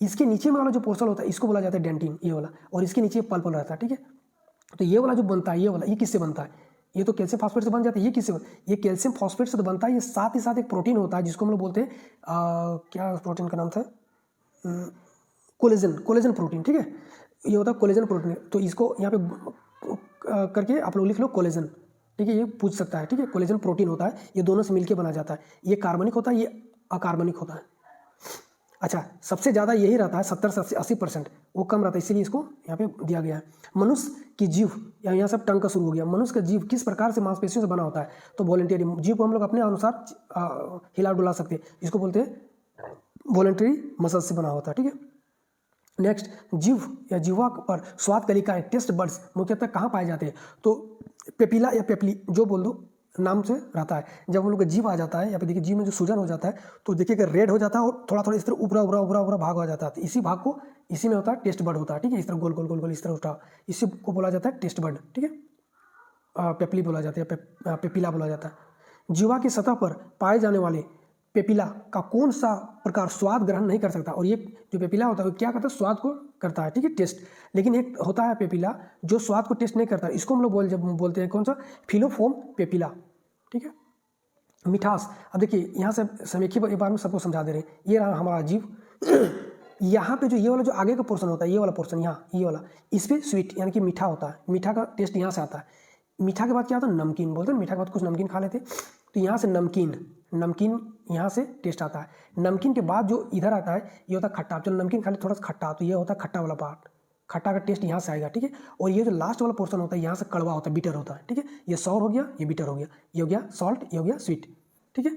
Speaker 1: इसके नीचे में वाला जो पोर्शन होता है इसको बोला जाता है डेंटिन, ये वाला, और इसके नीचे पल्प रहता है, ठीक है। तो ये वाला जो बनता है, ये वाला, ये किससे बनता है? ये तो कैल्शियम फॉस्फेट से बन जाता है। ये किससे? ये कैल्शियम फॉस्फेट से तो बनता है, ये साथ ही साथ एक प्रोटीन होता है जिसको हम लोग बोलते हैं क्या प्रोटीन का नाम था? कोलेजन प्रोटीन, ठीक है, ये होता है कोलेजन प्रोटीन। तो इसको यहाँ पे करके आप लोग लिख लो कोलेजन, ठीक है, ये पूछ सकता है, ठीक है। कोलेजन प्रोटीन होता है, ये दोनों से मिलकर बना जाता है। ये कार्बनिक होता है, ये अकार्बनिक होता है। अच्छा, सबसे ज़्यादा यही रहता है 70 से 80%, वो कम रहता है, इसीलिए इसको यहाँ पे दिया गया है। मनुष्य की जीभ, यहाँ सब टंग का शुरू हो गया। मनुष्य का जीभ किस प्रकार से मांसपेशियों से बना होता है? तो वॉलंटरी, जीभ को हम लोग अपने अनुसार हिला डुला सकते हैं, इसको बोलते हैं वॉलंटरी मसल से बना होता है, ठीक है। नेक्स्ट, जीभ या जीवा पर स्वाद कलिकाएं, टेस्ट बड्स मुख्यतः कहाँ पाए जाते हैं? तो पेपिला या पेपली जो बोल दो नाम से रहता है। जब हम लोग का जीभ आ जाता है या फिर देखिए जीभ में जो सूजन हो जाता है तो देखिएगा रेड हो जाता है और थोड़ा थोड़ा इस तरह ऊपरा भाग हो जाता है। तो इसी भाग को, इसी में होता है टेस्ट बड होता है, ठीक है, इस तरह गोल गोल गोल गोल इस तरह उठा, इसी को बोला जाता है टेस्ट बड, ठीक है, पेपली बोला जाता है, पेपिला बोला जाता है। जीवा की सतह पर पाए जाने वाले पेपिला का कौन सा प्रकार स्वाद ग्रहण नहीं कर सकता? और ये जो पेपिला होता है वो क्या करता है? स्वाद को करता है, ठीक है, टेस्ट। लेकिन एक होता है पेपिला जो स्वाद को टेस्ट नहीं करता, इसको हम लोग बोलते हैं कौन सा? फिलोफोम पेपिला, ठीक है। मिठास, अब देखिए यहाँ से हम एक ही बार में सबको समझा दे रहे हैं। ये रहा हमारा जीभ, यहाँ पे जो ये वाला जो आगे का पोर्शन होता है, ये वाला पोर्शन यहाँ, ये वाला, इस पर स्वीट यानी कि मीठा होता है, मीठा का टेस्ट यहाँ से आता है। मीठा के बाद क्या आता है? नमकीन बोलते हैं, मीठा के बाद कुछ नमकीन खा लेते, तो यहाँ से नमकीन यहाँ से टेस्ट आता है। नमकीन के बाद जो इधर आता है ये होता है खट्टा। चलो नमकीन खा ले थोड़ा सा खट्टा, तो ये होता है खट्टा वाला पार्ट, खट्टा का टेस्ट यहाँ से आएगा, ठीक है। और ये जो लास्ट वाला पोर्शन होता है यहाँ से कड़वा होता है, बिटर होता है, ठीक है। ये सॉर हो गया, ये बिटर हो गया, ये हो गया सॉल्ट, ये हो गया स्वीट, ठीक है।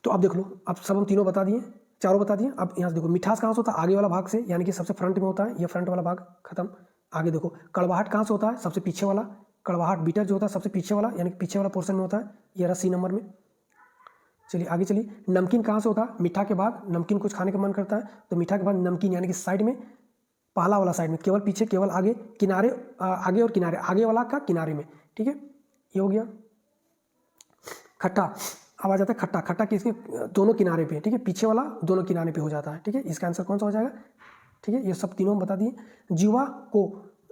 Speaker 1: तो अब देख लो, अब सब हम तीनों बता दिए। चारों बता दिए। अब यहाँ से देखो मिठास कहाँ से होता है, आगे वाला भाग से, यानी कि सबसे फ्रंट में होता है, ये फ्रंट वाला भाग खत्म। आगे देखो कड़वाहट कहाँ से होता है, सबसे पीछे वाला, कड़वाहट बीटर जो होता है सबसे पीछे वाला, यानी कि पीछे वाला पोर्शन में होता है, ये रहा सी नंबर में। चलिए आगे चलिए, नमकीन कहाँ से होता है, मीठा के बाद, नमकीन कुछ खाने का मन करता है तो मीठा के बाद नमकीन, यानी कि साइड में, पहला वाला साइड में, केवल पीछे, केवल आगे, किनारे, आगे और किनारे, आगे वाला का किनारे में, ठीक है, ये हो गया। खट्टा, अब आ जाता है खट्टा, खट्टा किसके, दोनों किनारे पे, ठीक है, पीछे वाला दोनों किनारे पे हो जाता है, ठीक है, इसका आंसर कौन सा हो जाएगा, ठीक है, ये सब तीनों बता दिए। जीवा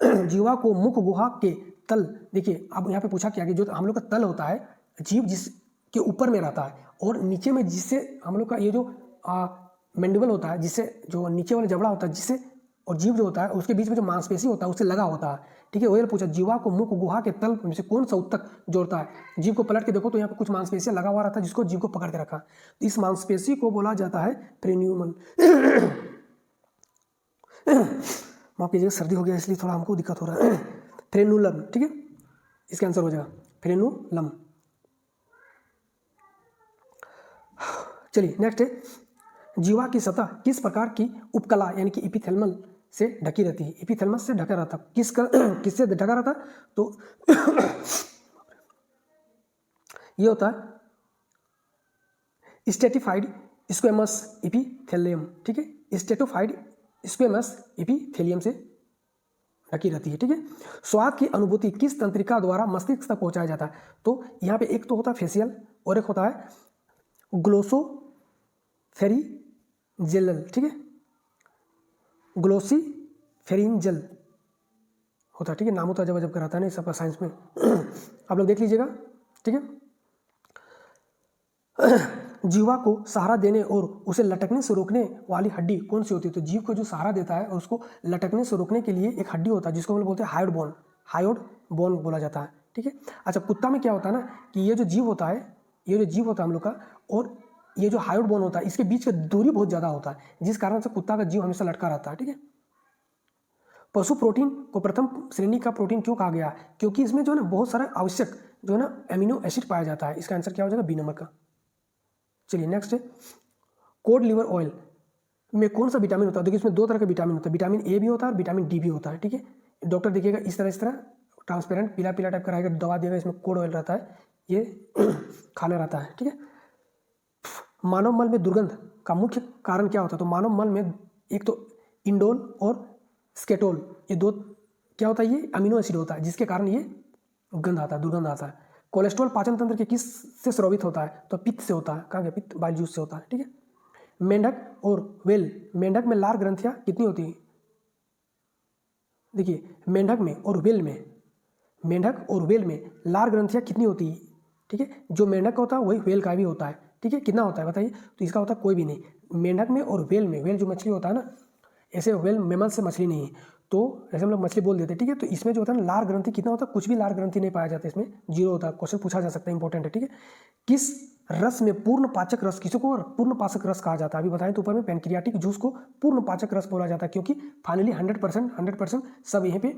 Speaker 1: जीवा को मुख गुहा के तल, देखिए अब यहाँ पे पूछा क्या कि जो हम लोग का तल होता है, जीव जिसके ऊपर में रहता है, और नीचे में जिससे हम लोग का ये जो मैंडिबल होता है, जिससे जो नीचे वाला जबड़ा होता है, जिससे, और जीव जो होता है उसके बीच में जो मांसपेशी होता है उससे लगा होता है, ठीक है, वही पूछा जीवा को मुख गुहा के तल में से कौन सा उत्तक जोड़ता है। जीव को पलट के देखो तो यहाँ पे कुछ मांसपेशियां लगा हुआ रहता है जिसको जीव को पकड़ के रखा, तो इस मांसपेशी को बोला जाता है फ्रेन्यूमन। माफ कीजिएगा, सर्दी हो गया इसलिए थोड़ा हमको दिक्कत हो रहा है। फ्रेनुलम, ठीक है, इसका आंसर हो जाएगा फ्रेनुलम। चलिए नेक्स्ट है, जीवा की सतह किस प्रकार की उपकला यानी कि एपिथेलमल से ढकी रहती है, एपिथेलमस से ढका रहता, किससे ढका रहता, तो ये होता है स्टेटिफाइड स्क्वेमस एपिथेलियम, ठीक है, स्टेटिफाइड स्क्वेमस एपिथेलियम से ढकी रहती है, ठीक है। स्वाद की अनुभूति किस तंत्रिका द्वारा मस्तिष्क तक पहुंचाया जाता है, तो यहाँ पे एक तो होता है फेशियल और एक होता है ग्लोसोफेरिंजियल, ठीक है, ग्लोसीफेरिंजियल होता है, ठीक है, नाम होता है जब कराता है ना सबका साइंस में। आप लोग देख लीजिएगा, ठीक है। जीवा को सहारा देने और उसे लटकने से रोकने वाली हड्डी कौन सी होती है, तो जीव को जो सहारा देता है और उसको लटकने से रोकने के लिए एक हड्डी होता है जिसको हम लोग बोलते हैं हायोड बोन, हायोड बोन बोला जाता है, ठीक है। अच्छा, कुत्ता में क्या होता है ना कि ये जो जीव होता है, ये जो जीव होता है हम लोग का, और ये जो हायोड बोन होता है इसके बीच का दूरी बहुत ज़्यादा होता है, जिस कारण से कुत्ता का जीव हमेशा लटका रहता है, ठीक है। पशु प्रोटीन को प्रथम श्रेणी का प्रोटीन क्यों कहा गया, क्योंकि इसमें जो है ना बहुत सारा आवश्यक जो है ना अमीनो एसिड पाया जाता है, इसका आंसर क्या हो जाएगा, बी नंबर का। चलिए नेक्स्ट है, कोड लिवर ऑयल में कौन सा विटामिन होता है, देखिए इसमें दो तरह का विटामिन होता है, विटामिन ए भी होता है और विटामिन डी भी होता है, ठीक है। डॉक्टर देखिएगा इस तरह ट्रांसपेरेंट पीला पीला टाइप का रहेगा, दवा देगा, इसमें कोड ऑयल रहता है, ये खाना रहता है, ठीक है। मानव मल में दुर्गंध का मुख्य कारण क्या होता है, तो मानव मल में एक तो इंडोल और स्केटोल, ये दो क्या होता है, ये अमीनो एसिड होता है जिसके कारण ये गंध आता है, दुर्गंध आता है। कोलेस्ट्रॉल पाचन तंत्र के किस से स्रावित होता है, तो पित्त से होता है, कहाँ गया पित्त, बाइल जूस से होता है, ठीक है। मेंढक और वेल, मेंढक में लार ग्रंथियाँ कितनी होती है, देखिए मेंढक में और वेल में, मेंढक और वेल में लार ग्रंथियाँ कितनी होती है, ठीक है, जो मेंढक का होता है वही वेल का भी होता है, ठीक है, कितना होता है बताइए, तो इसका होता है कोई भी नहीं, मेंढक में और वेल में, वेल जो मछली होता है ना, ऐसे वेल मेमल से मछली नहीं है, तो ऐसे हम लोग मछली बोल देते हैं, ठीक है। तो इसमें जो होता है ना लार ग्रंथि कितना होता है, कुछ भी लार ग्रंथि नहीं पाया जाता, इसमें जीरो होता है, क्वेश्चन पूछा जा सकता है, इंपॉर्टेंट है, ठीक है। किस रस में पूर्ण पाचक रस, किसी को पूर्ण पाचक रस कहा जाता है, अभी बताएं तो ऊपर में पैनक्रियाटिक जूस को पूर्ण पाचक रस बोला जाता है, क्योंकि फाइनली 100% सब यहीं पे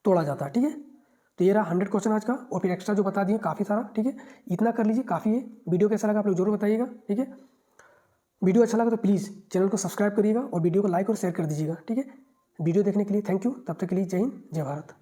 Speaker 1: तोड़ा जाता है, ठीक है। तो ये रहा 100 क्वेश्चन आज का, और फिर एक्स्ट्रा जो बता दिए काफ़ी सारा, ठीक है, इतना कर लीजिए, काफ़ी है। वीडियो कैसा लगा आप लोग जरूर बताइएगा, ठीक है। वीडियो अच्छा लगा तो प्लीज़ चैनल को सब्सक्राइब करिएगा और वीडियो को लाइक और शेयर कर दीजिएगा, ठीक है। वीडियो देखने के लिए थैंक यू, तब तक के लिए जय हिंद, जय भारत।